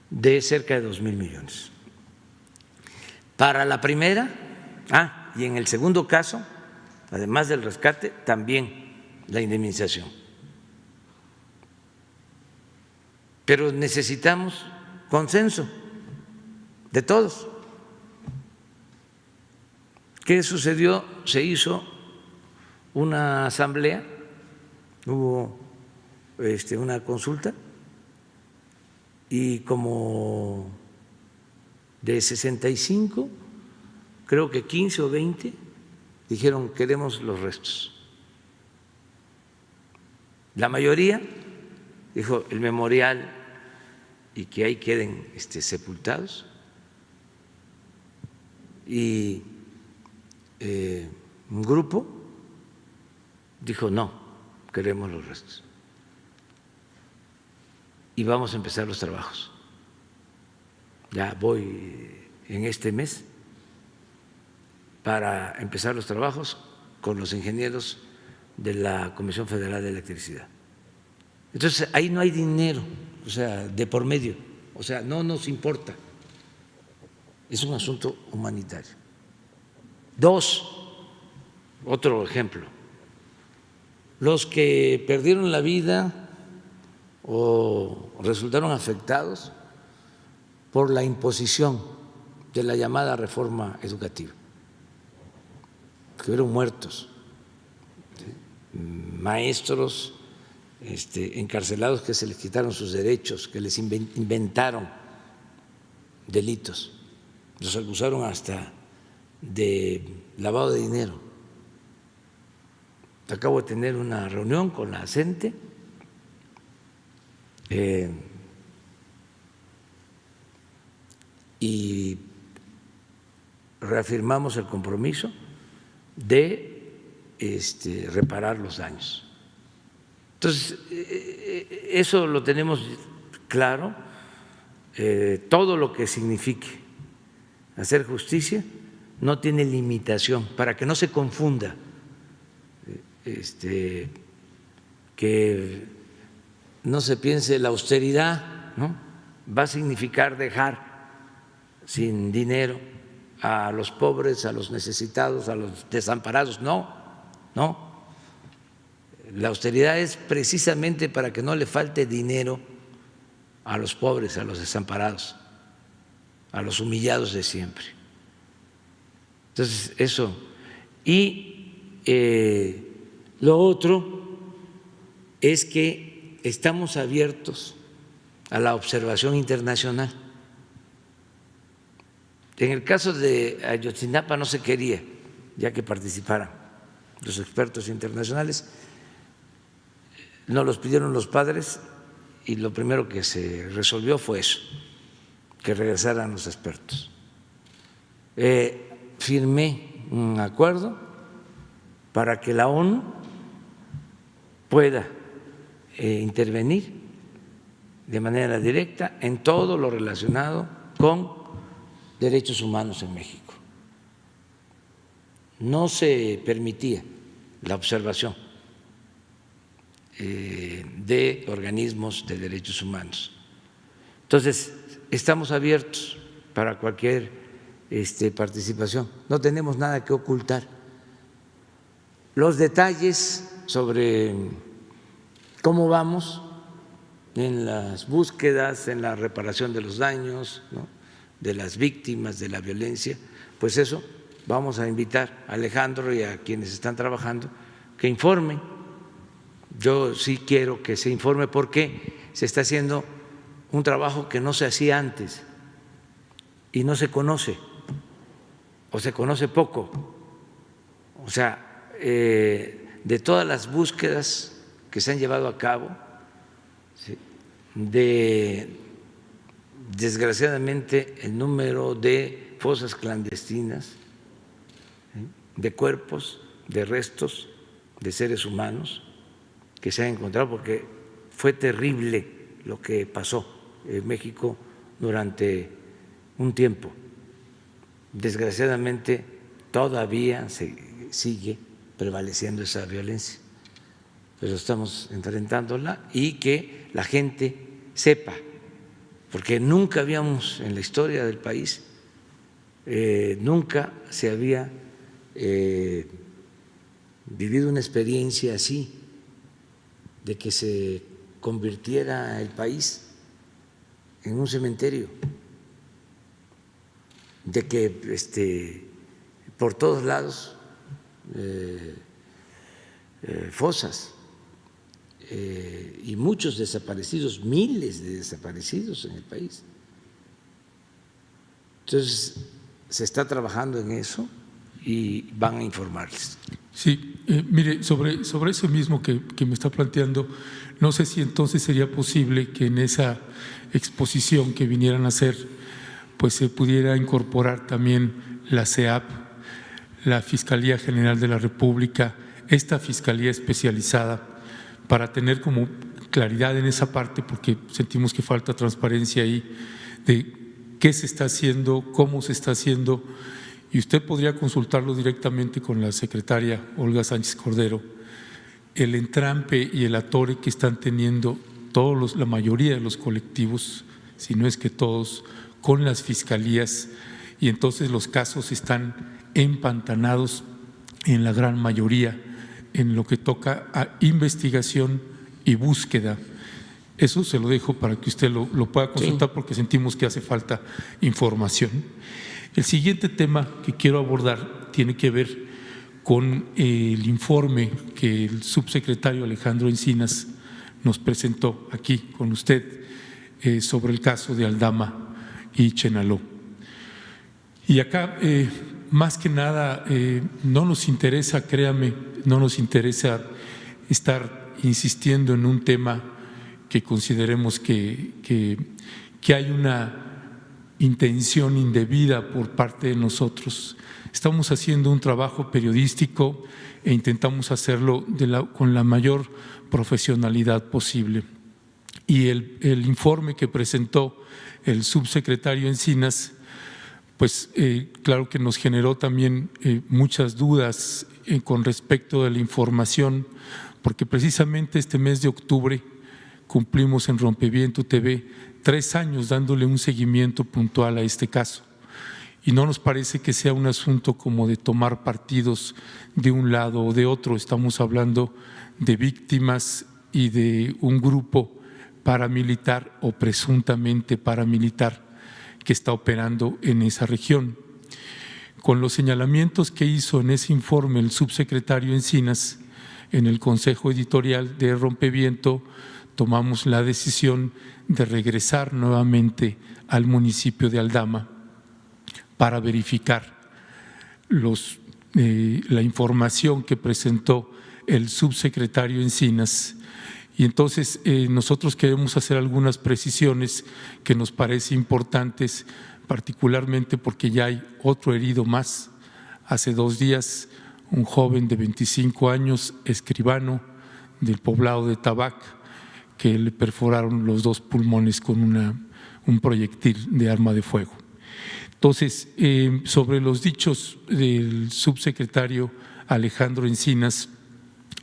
de cerca de 2.000 millones. Para la primera, y en el segundo caso, además del rescate, también la indemnización. Pero necesitamos consenso de todos. ¿Qué sucedió? Se hizo una asamblea, hubo una consulta y como de 65, creo que 15 o 20 dijeron queremos los restos. La mayoría dijo el memorial y que ahí queden sepultados, y un grupo dijo no, queremos los restos. Y vamos a empezar los trabajos. Ya voy en este mes para empezar los trabajos con los ingenieros de la Comisión Federal de Electricidad. Entonces, ahí no hay dinero, o sea, de por medio, o sea, no nos importa. Es un asunto humanitario. Dos, otro ejemplo, los que perdieron la vida o resultaron afectados por la imposición de la llamada reforma educativa, que fueron muertos, maestros encarcelados que se les quitaron sus derechos, que les inventaron delitos, los acusaron hasta de lavado de dinero. Acabo de tener una reunión con la CENTE y reafirmamos el compromiso de reparar los daños. Entonces, eso lo tenemos claro, todo lo que signifique hacer justicia no tiene limitación, para que no se confunda, que no se piense la austeridad, ¿no?, va a significar dejar sin dinero a los pobres, a los necesitados, a los desamparados. No, no. La austeridad es precisamente para que no le falte dinero a los pobres, a los desamparados, a los humillados de siempre. Entonces, eso. Y lo otro es que estamos abiertos a la observación internacional. En el caso de Ayotzinapa no se quería, ya que participaran los expertos internacionales, nos los pidieron los padres y lo primero que se resolvió fue eso, que regresaran los expertos. Firmé un acuerdo para que la ONU pueda intervenir de manera directa en todo lo relacionado con derechos humanos en México. No se permitía la observación de organismos de derechos humanos. Entonces, estamos abiertos para cualquier participación. No tenemos nada que ocultar. Los detalles sobre cómo vamos en las búsquedas, en la reparación de los daños, ¿no?, de las víctimas de la violencia, pues eso vamos a invitar a Alejandro y a quienes están trabajando que informen. Yo sí quiero que se informe porque se está haciendo un trabajo que no se hacía antes y no se conoce o se conoce poco. O sea, de todas las búsquedas que se han llevado a cabo, ¿sí?, desgraciadamente el número de fosas clandestinas, ¿sí?, de cuerpos, de restos de seres humanos que se han encontrado, porque fue terrible lo que pasó en México durante un tiempo. Desgraciadamente todavía sigue prevaleciendo esa violencia, pero estamos enfrentándola y que la gente sepa, porque nunca habíamos en la historia del país, nunca se había vivido una experiencia así, de que se convirtiera el país en un cementerio, de que por todos lados fosas y muchos desaparecidos, miles de desaparecidos en el país. Entonces, se está trabajando en eso y van a informarles. Sí, mire, sobre eso mismo que me está planteando, no sé si entonces sería posible que en esa exposición que vinieran a hacer, pues se pudiera incorporar también la CEAP, la Fiscalía General de la República, esta Fiscalía especializada, para tener como claridad en esa parte, porque sentimos que falta transparencia ahí, de qué se está haciendo, cómo se está haciendo. Y usted podría consultarlo directamente con la secretaria Olga Sánchez Cordero, el entrampe y el atore que están teniendo la mayoría de los colectivos, si no es que todos, con las fiscalías, y entonces los casos están empantanados en la gran mayoría en lo que toca a investigación y búsqueda. Eso se lo dejo para que usted lo pueda consultar, sí, porque sentimos que hace falta información. El siguiente tema que quiero abordar tiene que ver con el informe que el subsecretario Alejandro Encinas nos presentó aquí con usted sobre el caso de Aldama y Chenaló. Y acá, más que nada, no nos interesa, créame, no nos interesa estar insistiendo en un tema que consideremos que hay una intención indebida por parte de nosotros. Estamos haciendo un trabajo periodístico e intentamos hacerlo con la mayor profesionalidad posible. Y el informe que presentó el subsecretario Encinas, pues claro que nos generó también muchas dudas con respecto de la información, porque precisamente este mes de octubre cumplimos en Rompeviento TV 3 años dándole un seguimiento puntual a este caso. Y no nos parece que sea un asunto como de tomar partidos de un lado o de otro. Estamos hablando de víctimas y de un grupo paramilitar o presuntamente paramilitar que está operando en esa región. Con los señalamientos que hizo en ese informe el subsecretario Encinas en el Consejo Editorial de Rompeviento, tomamos la decisión de regresar nuevamente al municipio de Aldama para verificar la información que presentó el subsecretario Encinas. Y entonces nosotros queremos hacer algunas precisiones que nos parecen importantes, particularmente porque ya hay otro herido más. Hace 2 días, un joven de 25 años, escribano del poblado de Tabac, que le perforaron los 2 pulmones con un proyectil de arma de fuego. Entonces, sobre los dichos del subsecretario Alejandro Encinas,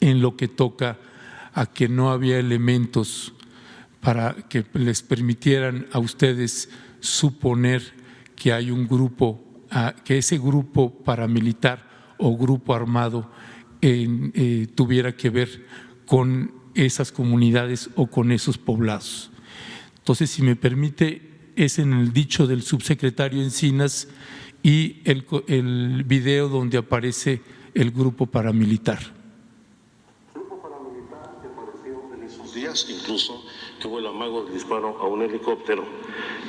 en lo que toca a que no había elementos para que les permitieran a ustedes suponer que hay un grupo, que ese grupo paramilitar o grupo armado tuviera que ver con esas comunidades o con esos poblados. Entonces, si me permite, es en el dicho del subsecretario Encinas y el video donde aparece el grupo paramilitar. El grupo paramilitar que apareció en esos días, incluso que hubo el amago del disparo a un helicóptero,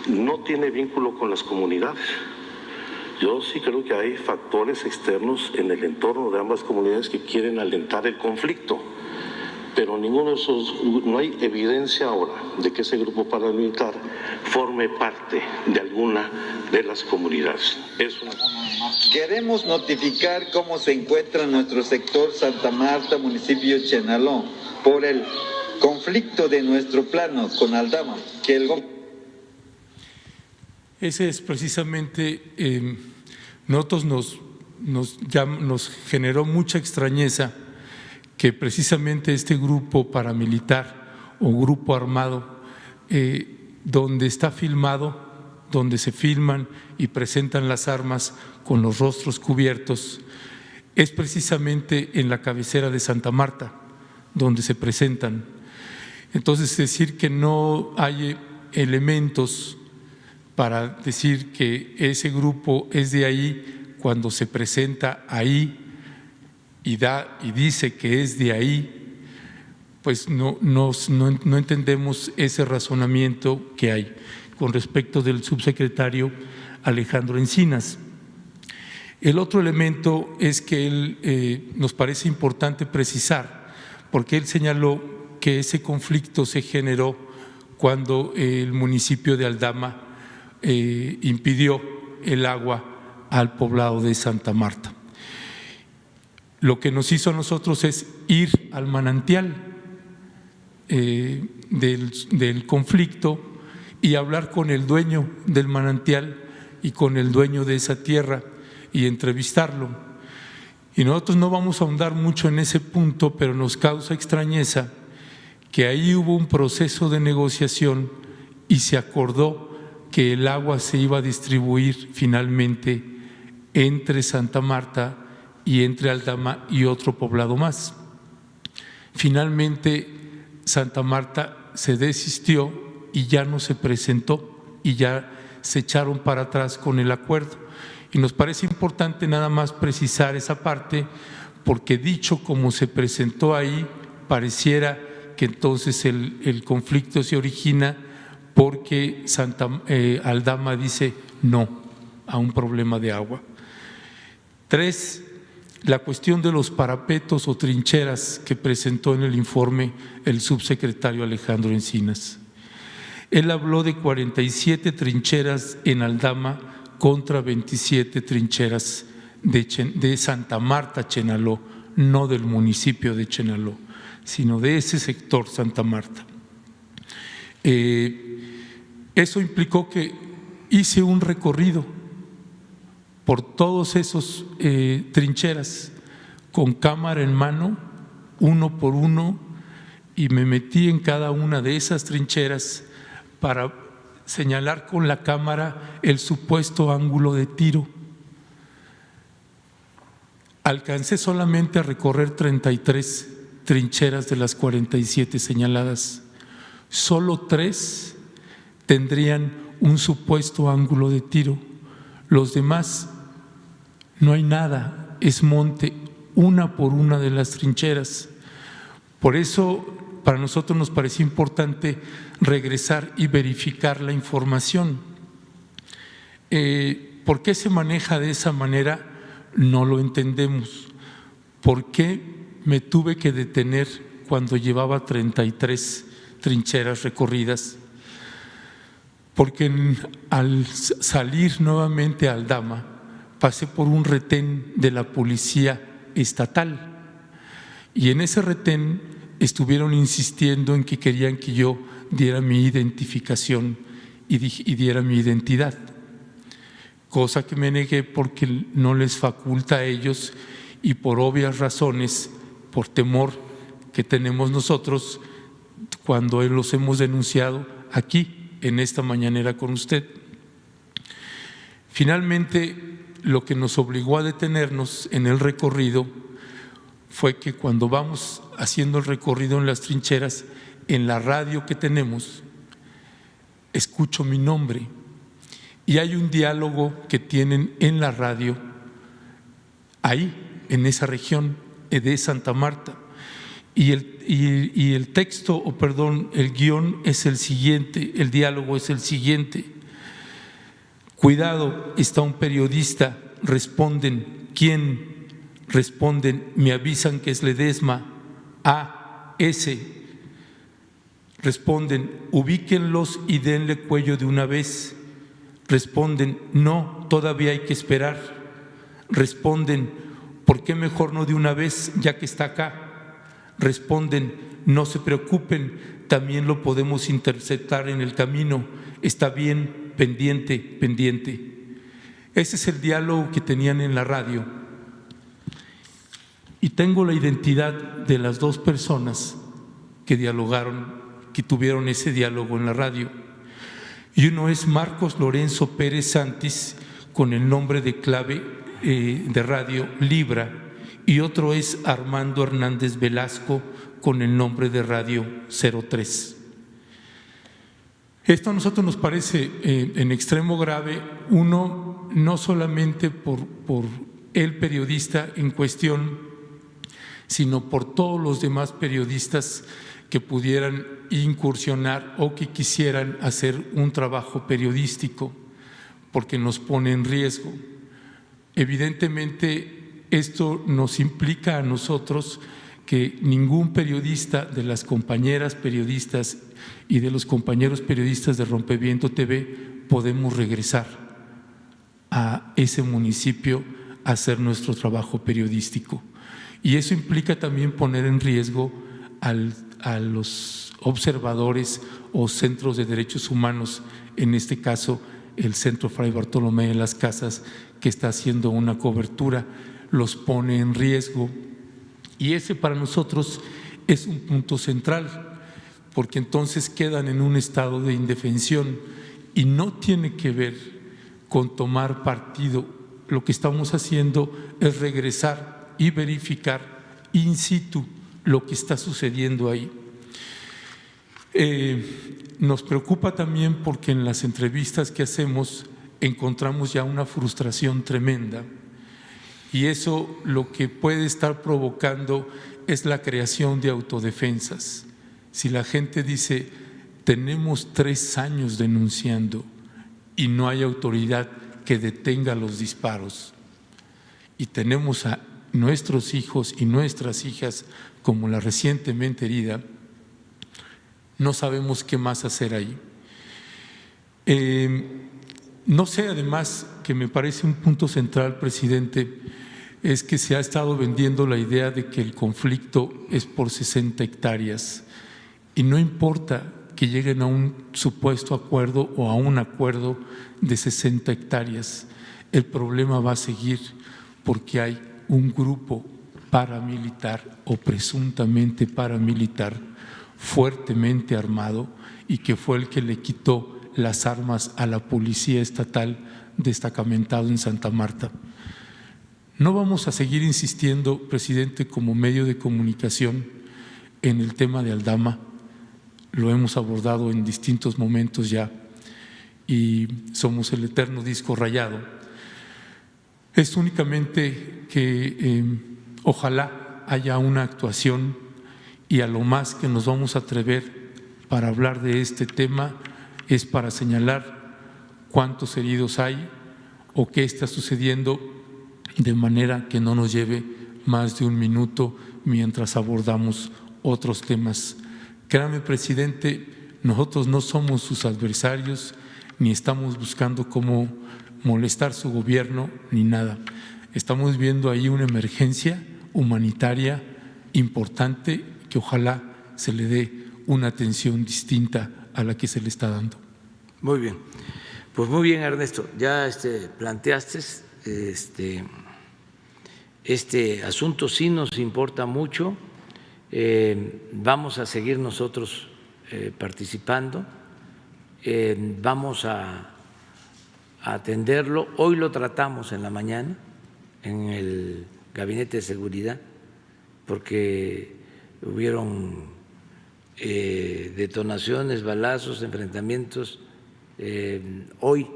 no tiene vínculo con las comunidades. Yo sí creo que hay factores externos en el entorno de ambas comunidades que quieren alentar el conflicto, pero ninguno de esos, no hay evidencia ahora de que ese grupo paramilitar forme parte de alguna de las comunidades. Queremos notificar cómo se encuentra nuestro sector Santa Marta, municipio de Chenaló, por el conflicto de nuestro plano con Aldama, Ese es precisamente, nosotros nos generó mucha extrañeza que precisamente este grupo paramilitar o grupo armado, donde está filmado, donde se filman y presentan las armas con los rostros cubiertos, es precisamente en la cabecera de Santa Marta, donde se presentan. Entonces, decir que no hay elementos para decir que ese grupo es de ahí cuando se presenta ahí y dice que es de ahí, pues no entendemos ese razonamiento que hay con respecto del subsecretario Alejandro Encinas. El otro elemento es que él nos parece importante precisar, porque él señaló que ese conflicto se generó cuando el municipio de Aldama impidió el agua al poblado de Santa Marta. Lo que nos hizo a nosotros es ir al manantial del conflicto y hablar con el dueño del manantial y con el dueño de esa tierra y entrevistarlo. Y nosotros no vamos a ahondar mucho en ese punto, pero nos causa extrañeza que ahí hubo un proceso de negociación y se acordó que el agua se iba a distribuir finalmente entre Santa Marta y entre Aldama y otro poblado más. Finalmente Santa Marta se desistió y ya no se presentó y ya se echaron para atrás con el acuerdo. Y nos parece importante nada más precisar esa parte, porque dicho como se presentó ahí, pareciera que entonces el conflicto se origina porque Aldama dice no a un problema de agua. 3, la cuestión de los parapetos o trincheras que presentó en el informe el subsecretario Alejandro Encinas. Él habló de 47 trincheras en Aldama contra 27 trincheras de Santa Marta, Chenaló, no del municipio de Chenaló, sino de ese sector Santa Marta. Eso implicó que hice un recorrido por todos esos trincheras con cámara en mano, uno por uno, y me metí en cada una de esas trincheras para señalar con la cámara el supuesto ángulo de tiro. Alcancé solamente a recorrer 33 trincheras de las 47 señaladas. Solo 3 tendrían un supuesto ángulo de tiro. Los demás no hay nada, es monte, una por una de las trincheras. Por eso para nosotros nos parecía importante regresar y verificar la información. ¿Por qué se maneja de esa manera? No lo entendemos. ¿Por qué me tuve que detener cuando llevaba 33 trincheras recorridas? Porque al salir nuevamente a Aldama, pasé por un retén de la policía estatal y en ese retén estuvieron insistiendo en que querían que yo diera mi identificación y diera mi identidad, cosa que me negué porque no les faculta a ellos y por obvias razones, por temor que tenemos nosotros cuando los hemos denunciado aquí en esta mañanera con usted. Finalmente, lo que nos obligó a detenernos en el recorrido fue que cuando vamos haciendo el recorrido en las trincheras, en la radio que tenemos, escucho mi nombre y hay un diálogo que tienen en la radio ahí, en esa región de Santa Marta. Y el texto, o perdón, el guión es el siguiente, el diálogo es el siguiente. Cuidado, está un periodista, responden, ¿quién? Responden, me avisan que es Ledesma, A.S. Responden, ubíquenlos y denle cuello de una vez. Responden, no, todavía hay que esperar. Responden, ¿por qué mejor no de una vez ya que está acá? Responden, no se preocupen, también lo podemos interceptar en el camino, está bien, pendiente, pendiente. Ese es el diálogo que tenían en la radio. Y tengo la identidad de las dos personas que dialogaron, que tuvieron ese diálogo en la radio. Y uno es Marcos Lorenzo Pérez Santis, con el nombre de clave de radio Libra, y otro es Armando Hernández Velasco, con el nombre de radio 03. Esto a nosotros nos parece en extremo grave, uno, no solamente por el periodista en cuestión, sino por todos los demás periodistas que pudieran incursionar o que quisieran hacer un trabajo periodístico, porque nos pone en riesgo. Evidentemente, esto nos implica a nosotros que ningún periodista de las compañeras periodistas y de los compañeros periodistas de Rompeviento TV podemos regresar a ese municipio a hacer nuestro trabajo periodístico. Y eso implica también poner en riesgo a los observadores o centros de derechos humanos, en este caso el Centro Fray Bartolomé de las Casas, que está haciendo una cobertura, los pone en riesgo. Y ese para nosotros es un punto central, porque entonces quedan en un estado de indefensión y no tiene que ver con tomar partido. Lo que estamos haciendo es regresar y verificar in situ lo que está sucediendo ahí. Nos preocupa también porque en las entrevistas que hacemos encontramos ya una frustración tremenda, y eso lo que puede estar provocando es la creación de autodefensas. Si la gente dice, tenemos 3 años denunciando y no hay autoridad que detenga los disparos, y tenemos a nuestros hijos y nuestras hijas como la recientemente herida, no sabemos qué más hacer ahí. No sé, además, que me parece un punto central, presidente, es que se ha estado vendiendo la idea de que el conflicto es por 60 hectáreas y no importa que lleguen a un supuesto acuerdo o a un acuerdo de 60 hectáreas, el problema va a seguir porque hay un grupo paramilitar o presuntamente paramilitar fuertemente armado y que fue el que le quitó las armas a la policía estatal destacamentado en Santa Marta. No vamos a seguir insistiendo, presidente, como medio de comunicación en el tema de Aldama. Lo hemos abordado en distintos momentos ya y somos el eterno disco rayado. Es únicamente que ojalá haya una actuación, y a lo más que nos vamos a atrever para hablar de este tema es para señalar cuántos heridos hay o qué está sucediendo, de manera que no nos lleve más de 1 minuto mientras abordamos otros temas. Créame, presidente, nosotros no somos sus adversarios, ni estamos buscando cómo molestar su gobierno, ni nada. Estamos viendo ahí una emergencia humanitaria importante que ojalá se le dé una atención distinta a la que se le está dando. Muy bien. Pues muy bien, Ernesto. Ya planteaste este asunto, sí nos importa mucho. Vamos a seguir nosotros participando. Vamos a atenderlo. Hoy lo tratamos en la mañana en el Gabinete de Seguridad porque hubieron detonaciones, balazos, enfrentamientos. Hoy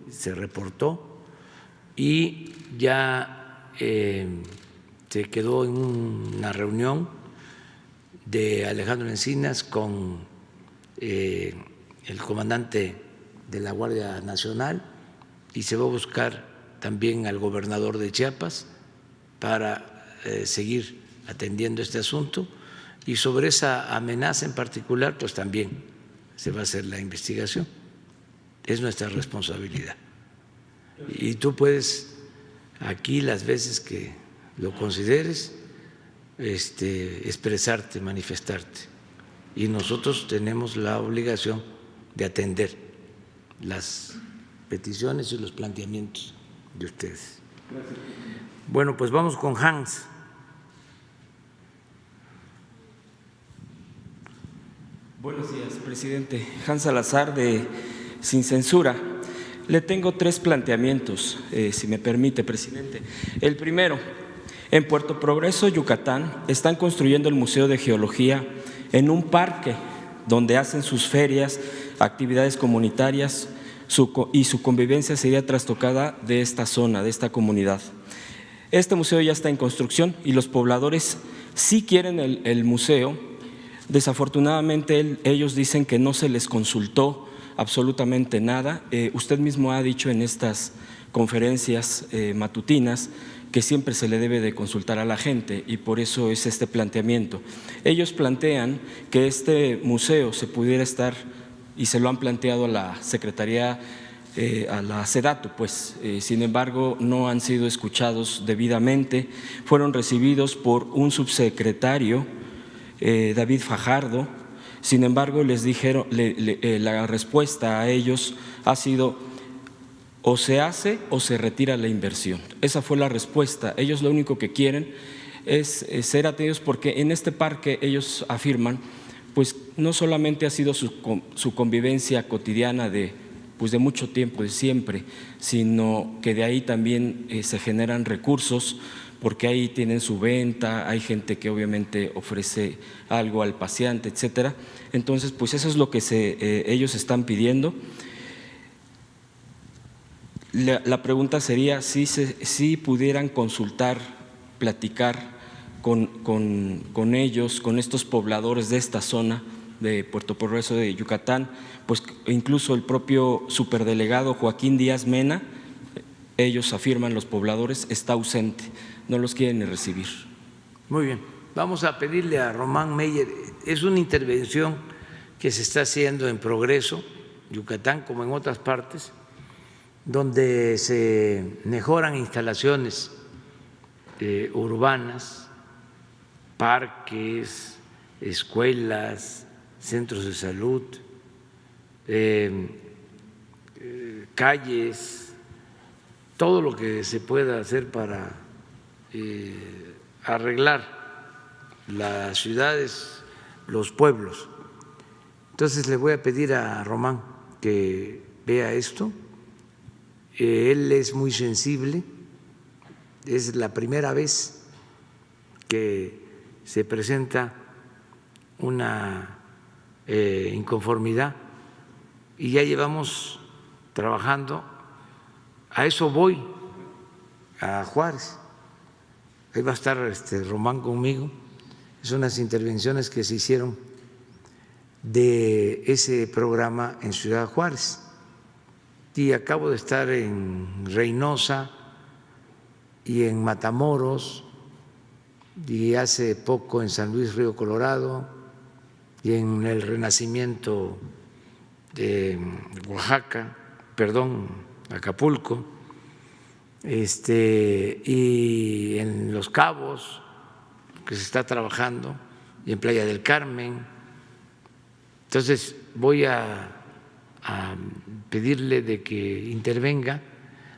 se reportó y ya se quedó en una reunión de Alejandro Encinas con el comandante de la Guardia Nacional y se va a buscar también al gobernador de Chiapas para seguir atendiendo este asunto, y sobre esa amenaza en particular pues también se va a hacer la investigación. Es nuestra responsabilidad y tú puedes aquí las veces que lo consideres expresarte, manifestarte, y nosotros tenemos la obligación de atender las peticiones y los planteamientos de ustedes. Gracias. Bueno, pues vamos con Hans. Buenos días, presidente. Hans Salazar, de Sin Censura. Le tengo 3 planteamientos, si me permite, presidente. El primero, en Puerto Progreso, Yucatán, están construyendo el Museo de Geología en un parque donde hacen sus ferias, actividades comunitarias, y su convivencia sería trastocada de esta zona, de esta comunidad. Este museo ya está en construcción y los pobladores sí quieren el museo. Desafortunadamente ellos dicen que no se les consultó absolutamente nada. Usted mismo ha dicho en estas conferencias matutinas que siempre se le debe de consultar a la gente y por eso es este planteamiento. Ellos plantean que este museo se pudiera estar, y se lo han planteado a la Secretaría, a la SEDATU, pues, sin embargo no han sido escuchados debidamente. Fueron recibidos por un subsecretario, David Fajardo. Sin embargo, les dijeron, la respuesta a ellos ha sido: o se hace o se retira la inversión. Esa fue la respuesta. Ellos lo único que quieren es ser atendidos, porque en este parque ellos afirman, pues no solamente ha sido su convivencia cotidiana de mucho tiempo, de siempre, sino que de ahí también se generan recursos, porque ahí tienen su venta, hay gente que obviamente ofrece algo al paseante, etcétera. Entonces, pues eso es lo que ellos están pidiendo. La pregunta sería si pudieran consultar, platicar con ellos, con estos pobladores de esta zona de Puerto Progreso de Yucatán, pues incluso el propio superdelegado Joaquín Díaz Mena, ellos afirman, los pobladores, está ausente, no los quieren ni recibir. Muy bien, vamos a pedirle a Román Meyer. Es una intervención que se está haciendo en Progreso, Yucatán, como en otras partes, donde se mejoran instalaciones urbanas, parques, escuelas, centros de salud, calles, todo lo que se pueda hacer para arreglar las ciudades, los pueblos. Entonces le voy a pedir a Román que vea esto. Él es muy sensible, es la primera vez que se presenta una inconformidad y ya llevamos trabajando. A eso voy a Juárez, ahí va a estar Román conmigo. Son unas intervenciones que se hicieron de ese programa en Ciudad Juárez, y acabo de estar en Reynosa y en Matamoros, y hace poco en San Luis Río Colorado, y en el Renacimiento de Oaxaca, Acapulco, y en Los Cabos, que se está trabajando y en Playa del Carmen. Entonces voy a pedirle de que intervenga.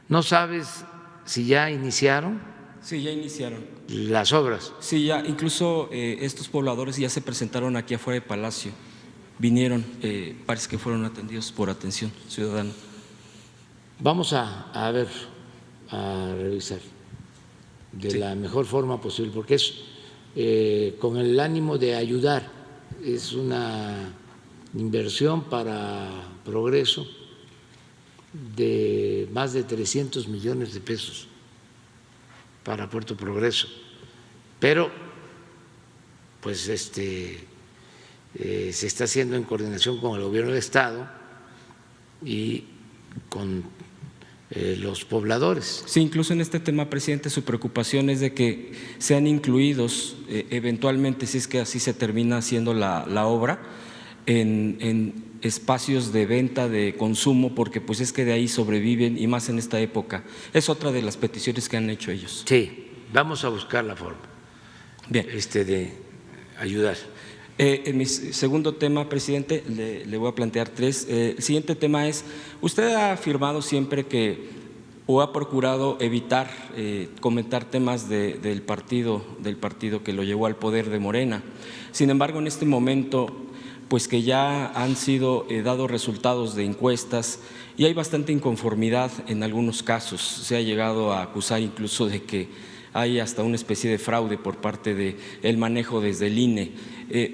¿No sabes si ya iniciaron? Sí, ya iniciaron. Las obras. Sí, ya, incluso estos pobladores ya se presentaron aquí afuera de Palacio, vinieron, parece que fueron atendidos por Atención Ciudadana. Vamos a ver, a revisar de Sí. la mejor forma posible, porque es con el ánimo de ayudar, es una inversión para progreso de más de 300 millones de pesos para Puerto Progreso, pero pues se está haciendo en coordinación con el gobierno del Estado y con los pobladores. Sí, incluso en este tema, presidente, su preocupación es de que sean incluidos eventualmente, si es que así se termina haciendo la obra, en espacios de venta, de consumo, porque pues es que de ahí sobreviven y más en esta época. Es otra de las peticiones que han hecho ellos. Sí, vamos a buscar la forma Bien. de ayudar. En mi segundo tema, presidente, le voy a plantear tres. El siguiente tema es, usted ha afirmado siempre que o ha procurado evitar comentar temas del partido que lo llevó al poder de Morena. Sin embargo, en este momento, pues que ya han sido dados resultados de encuestas y hay bastante inconformidad en algunos casos. Se ha llegado a acusar incluso de que hay hasta una especie de fraude por parte del manejo desde el INE.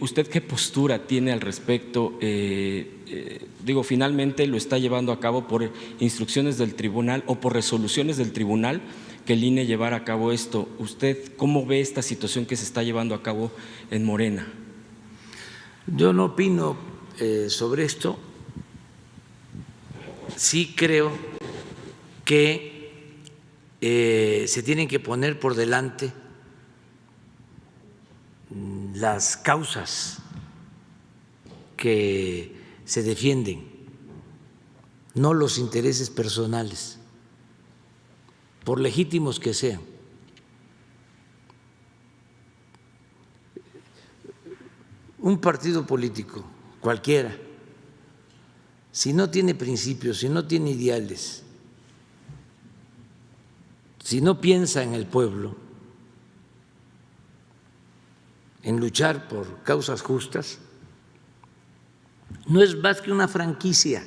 ¿Usted qué postura tiene al respecto? Finalmente lo está llevando a cabo por instrucciones del tribunal o por resoluciones del tribunal que el INE llevara a cabo esto. ¿Usted cómo ve esta situación que se está llevando a cabo en Morena? Yo no opino sobre esto. Sí creo que se tienen que poner por delante las causas que se defienden, no los intereses personales, por legítimos que sean. Un partido político, cualquiera, si no tiene principios, si no tiene ideales, si no piensa en el pueblo, en luchar por causas justas, no es más que una franquicia,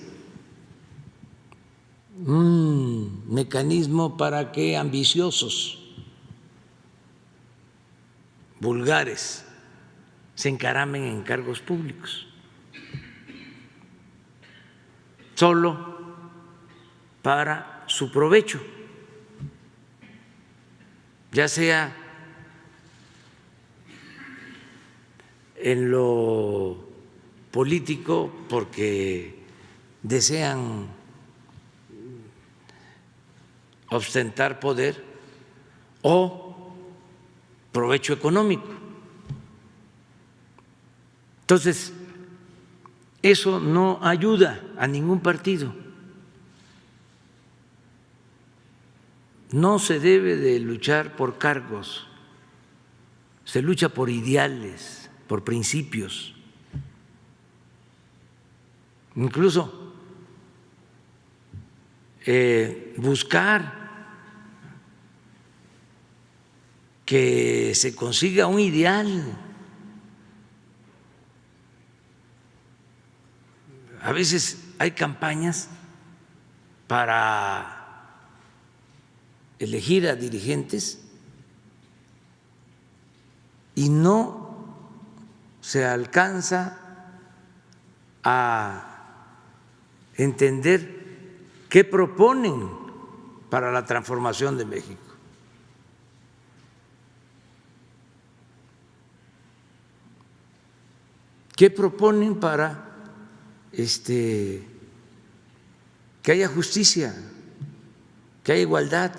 un mecanismo para que ambiciosos, vulgares, se encaramen en cargos públicos, solo para su provecho, ya sea en lo político porque desean ostentar poder o provecho económico. Entonces, eso no ayuda a ningún partido. No se debe de luchar por cargos, se lucha por ideales, por principios. Incluso buscar que se consiga un ideal. A veces hay campañas para elegir a dirigentes y no se alcanza a entender qué proponen para la transformación de México. ¿Qué proponen para que haya justicia, que haya igualdad,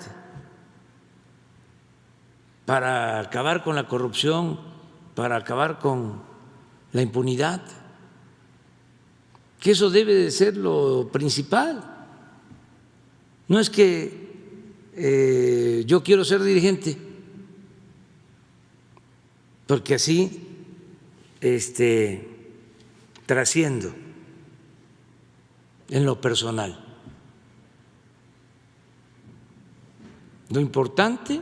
para acabar con la corrupción, para acabar con la impunidad? Que eso debe de ser lo principal. No es que yo quiero ser dirigente, porque así trasciendo en lo personal. Lo importante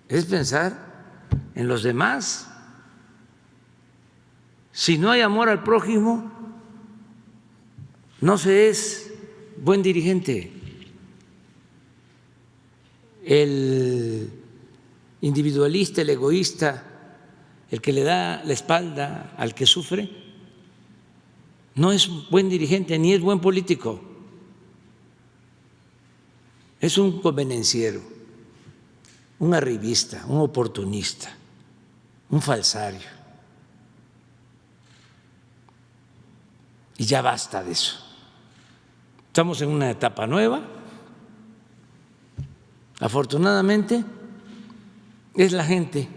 es pensar en los demás. Si no hay amor al prójimo, no se es buen dirigente. El individualista, el egoísta, el que le da la espalda al que sufre, no es buen dirigente ni es buen político. Es un convenenciero, un arribista, un oportunista, un falsario. Y ya basta de eso. Estamos en una etapa nueva. Afortunadamente, es la gente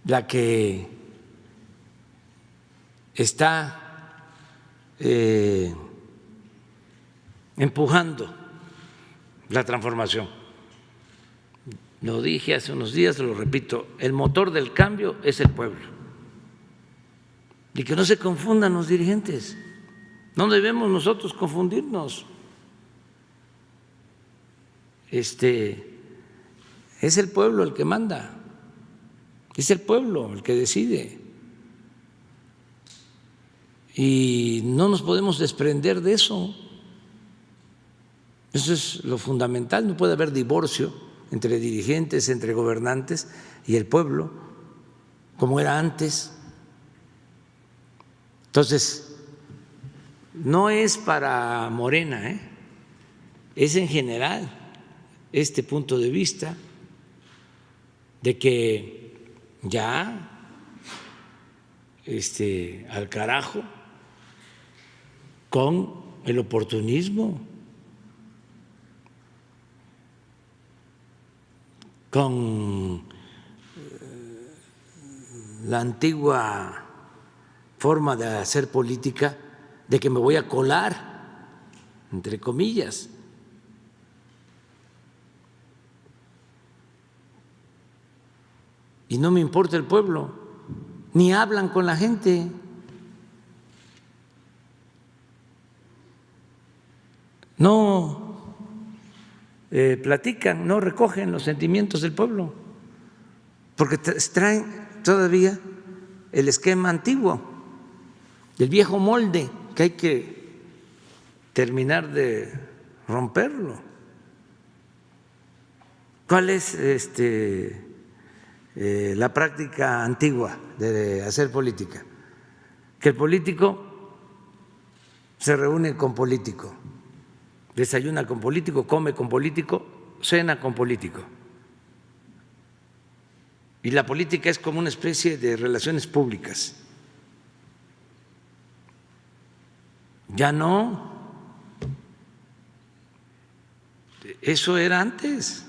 la que está empujando la transformación. Lo dije hace unos días, lo repito, el motor del cambio es el pueblo. Y que no se confundan los dirigentes, no debemos nosotros confundirnos. Es el pueblo el que manda, es el pueblo el que decide. Y no nos podemos desprender de eso. Eso es lo fundamental. No puede haber divorcio entre dirigentes, entre gobernantes y el pueblo, como era antes. Entonces, no es para Morena, es en general este punto de vista de que ya al carajo con el oportunismo, con la antigua forma de hacer política de que me voy a colar, entre comillas. Y no me importa el pueblo, ni hablan con la gente. No platican, no recogen los sentimientos del pueblo, porque traen todavía el esquema antiguo, el viejo molde que hay que terminar de romperlo. ¿Cuál es la práctica antigua de hacer política? Que el político se reúne con político, desayuna con político, come con político, cena con político. Y la política es como una especie de relaciones públicas. Ya no. Eso era antes.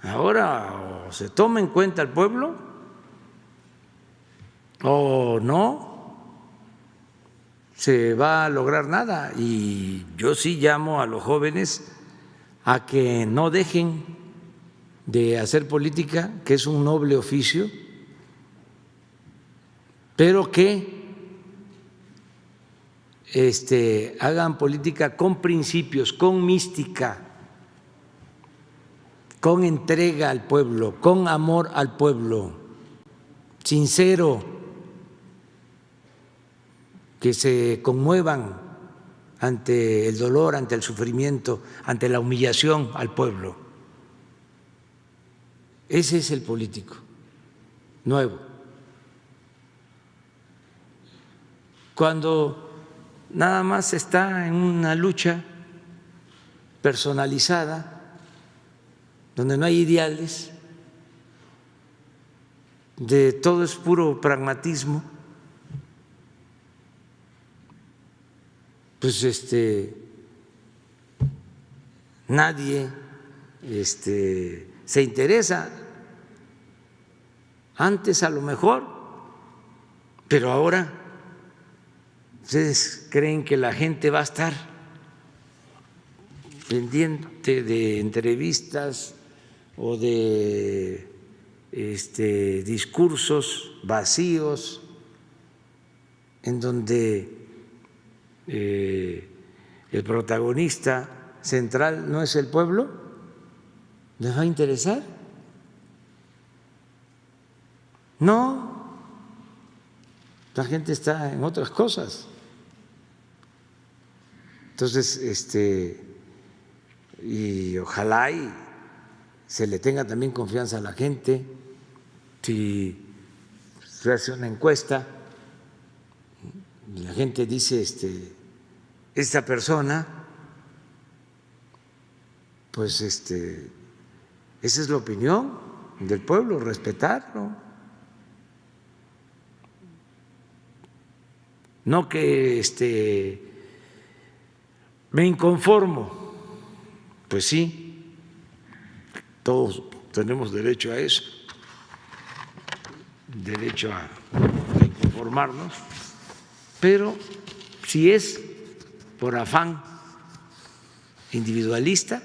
Ahora o se toma en cuenta el pueblo o no se va a lograr nada. Y yo sí llamo a los jóvenes a que no dejen de hacer política, que es un noble oficio, pero que hagan política con principios, con mística, con entrega al pueblo, con amor al pueblo, sincero, que se conmuevan ante el dolor, ante el sufrimiento, ante la humillación al pueblo. Ese es el político nuevo. Cuando nada más está en una lucha personalizada, donde no hay ideales, de todo es puro pragmatismo, pues nadie se interesa. Antes a lo mejor, pero ahora ¿ustedes creen que la gente va a estar pendiente de entrevistas o de discursos vacíos en donde el protagonista central no es el pueblo, ¿les va a interesar? No, la gente está en otras cosas. Entonces, y ojalá y se le tenga también confianza a la gente. Si se hace una encuesta y la gente dice, esta persona, pues esa es la opinión del pueblo, respetarlo. No que me inconformo. Pues sí, todos tenemos derecho a eso, derecho a inconformarnos, pero si es por afán individualista,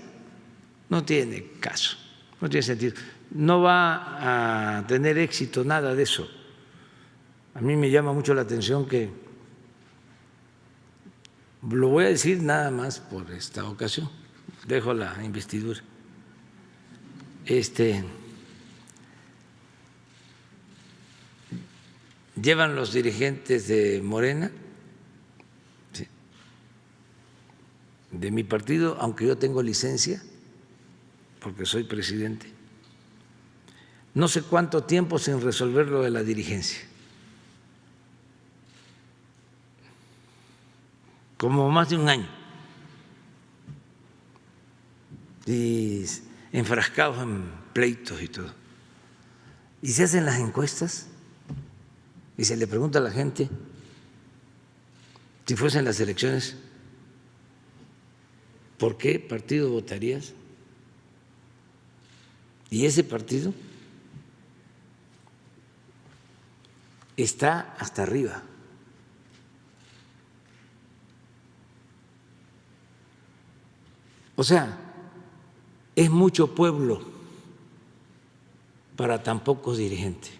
no tiene caso, no tiene sentido. No va a tener éxito nada de eso. A mí me llama mucho la atención que, lo voy a decir nada más por esta ocasión, dejo la investidura. Llevan los dirigentes de Morena, ¿sí?, de mi partido, aunque yo tengo licencia, porque soy presidente, no sé cuánto tiempo sin resolver lo de la dirigencia. Como más de un año. Y enfrascados en pleitos y todo. Y se hacen las encuestas y se le pregunta a la gente si fuesen las elecciones, ¿por qué partido votarías? Y ese partido está hasta arriba. O sea, es mucho pueblo para tan pocos dirigentes.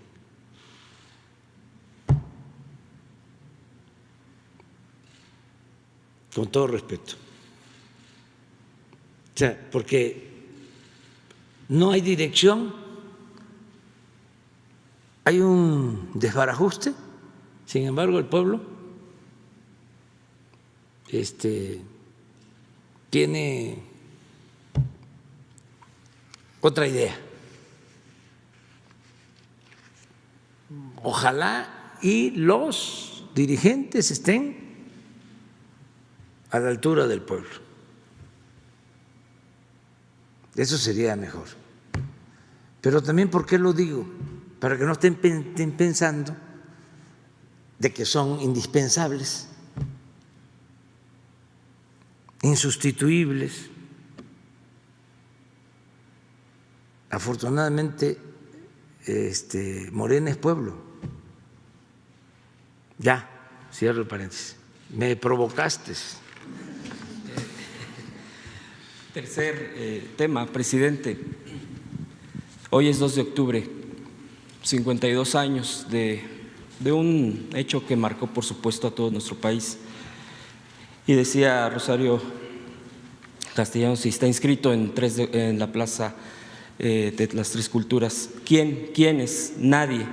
Con todo respeto. O sea, porque no hay dirección, hay un desbarajuste, sin embargo el pueblo tiene otra idea. Ojalá y los dirigentes estén a la altura del pueblo. Eso sería mejor. Pero también, ¿por qué lo digo? Para que no estén pensando de que son indispensables, insustituibles. Afortunadamente, Morena es pueblo. Ya, cierro el paréntesis. Me provocaste. Tercer tema, presidente. Hoy es 2 de octubre, 52 años de un hecho que marcó, por supuesto, a todo nuestro país. Y decía Rosario Castellanos, si está inscrito en la Plaza de las Tres Culturas. ¿Quiénes? Nadie.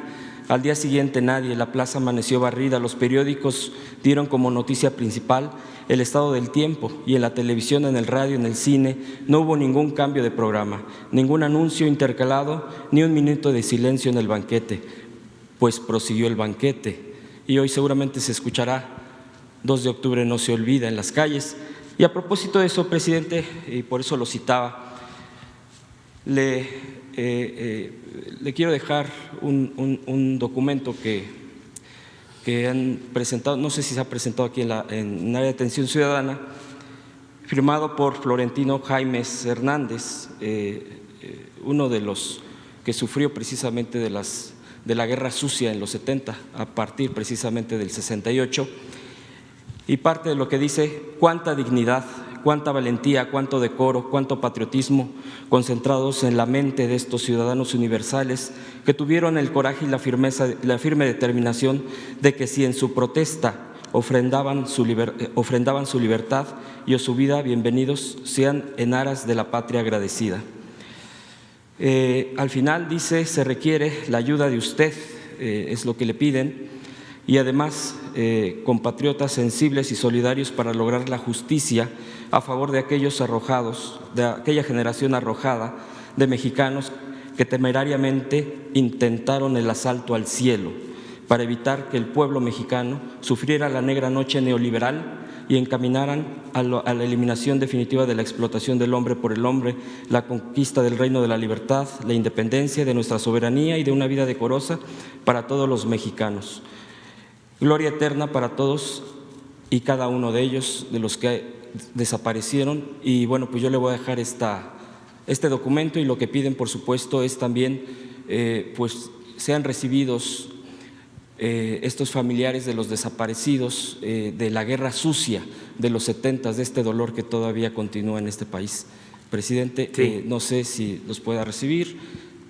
Al día siguiente nadie. La plaza amaneció barrida. Los periódicos dieron como noticia principal el estado del tiempo, y en la televisión, en el radio, en el cine no hubo ningún cambio de programa, ningún anuncio intercalado, ni un minuto de silencio en el banquete, pues prosiguió el banquete. Y hoy seguramente se escuchará 2 de octubre no se olvida en las calles. Y a propósito de eso, presidente, y por eso lo citaba, le quiero dejar un documento que han presentado, no sé si se ha presentado aquí en área de atención ciudadana, firmado por Florentino Jaimes Hernández, uno de los que sufrió precisamente de la guerra sucia en los 70, a partir precisamente del 68, y parte de lo que dice: cuánta dignidad, cuánta valentía, cuánto decoro, cuánto patriotismo concentrados en la mente de estos ciudadanos universales que tuvieron el coraje y la firme determinación de que si en su protesta ofrendaban su libertad y o su vida, bienvenidos sean en aras de la patria agradecida. Al final dice, se requiere la ayuda de usted, es lo que le piden, y además compatriotas sensibles y solidarios para lograr la justicia a favor de aquellos arrojados, de aquella generación arrojada de mexicanos que temerariamente intentaron el asalto al cielo para evitar que el pueblo mexicano sufriera la negra noche neoliberal y encaminaran a la eliminación definitiva de la explotación del hombre por el hombre, la conquista del reino de la libertad, la independencia, de nuestra soberanía y de una vida decorosa para todos los mexicanos. Gloria eterna para todos y cada uno de ellos, de los que desaparecieron. Y bueno, pues yo le voy a dejar este documento, y lo que piden, por supuesto, es también pues sean recibidos estos familiares de los desaparecidos de la guerra sucia de los 70, de este dolor que todavía continúa en este país. Presidente, sí. No sé si los pueda recibir.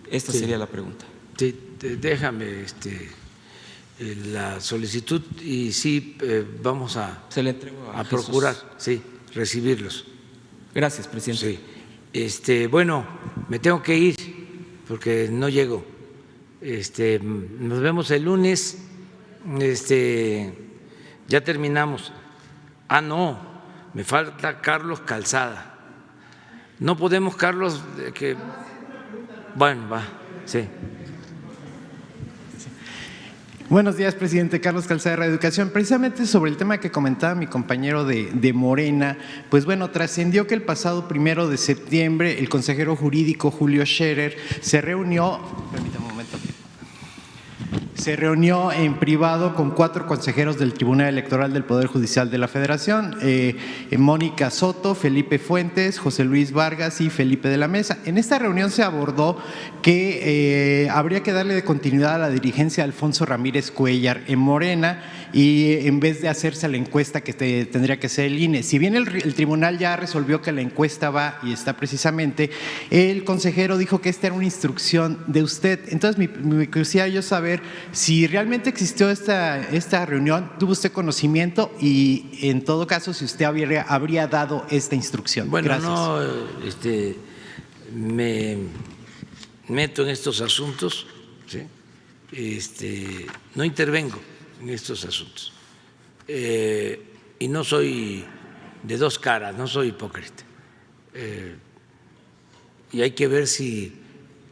Esta sería la pregunta. Sí, déjame la solicitud y sí vamos a procurar recibirlos. Gracias, presidente. Sí. Bueno, me tengo que ir porque no llego. Nos vemos el lunes. Ya terminamos. No, me falta Carlos Calzada. No podemos, Carlos, bueno, va, sí. Buenos días, presidente. Carlos Calzada, Reeducación. Precisamente sobre el tema que comentaba mi compañero de Morena, pues bueno, trascendió que el pasado 1 de septiembre el consejero jurídico Julio Scherer se reunió, permítame un momento, se reunió en privado con 4 consejeros del Tribunal Electoral del Poder Judicial de la Federación, Mónica Soto, Felipe Fuentes, José Luis Vargas y Felipe de la Mesa. En esta reunión se abordó que habría que darle de continuidad a la dirigencia de Alfonso Ramírez Cuellar en Morena, y en vez de hacerse la encuesta que tendría que ser el INE. Si bien el tribunal ya resolvió que la encuesta va y está precisamente, el consejero dijo que esta era una instrucción de usted. Entonces me quisiera yo saber si realmente existió esta reunión, tuvo usted conocimiento y en todo caso si usted habría dado esta instrucción. Bueno, gracias. No me meto en estos asuntos, ¿sí? No intervengo en estos asuntos y no soy de dos caras, no soy hipócrita, y hay que ver si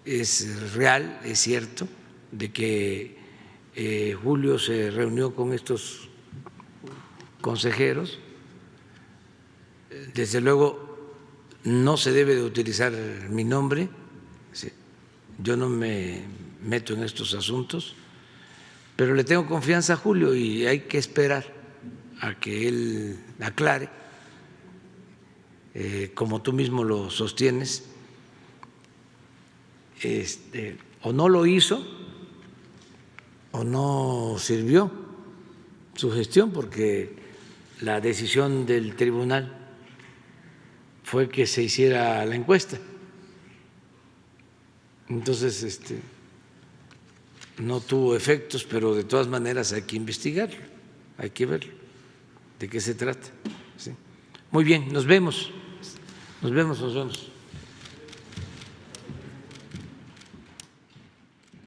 es real, es cierto de que Julio se reunió con estos consejeros. Desde luego no se debe de utilizar mi nombre, ¿sí? Yo no me meto en estos asuntos, pero le tengo confianza a Julio y hay que esperar a que él aclare, como tú mismo lo sostienes, o no lo hizo o no sirvió su gestión, porque la decisión del tribunal fue que se hiciera la encuesta. Entonces, no tuvo efectos, pero de todas maneras hay que investigarlo, hay que ver de qué se trata. ¿Sí? Muy bien, nos vemos.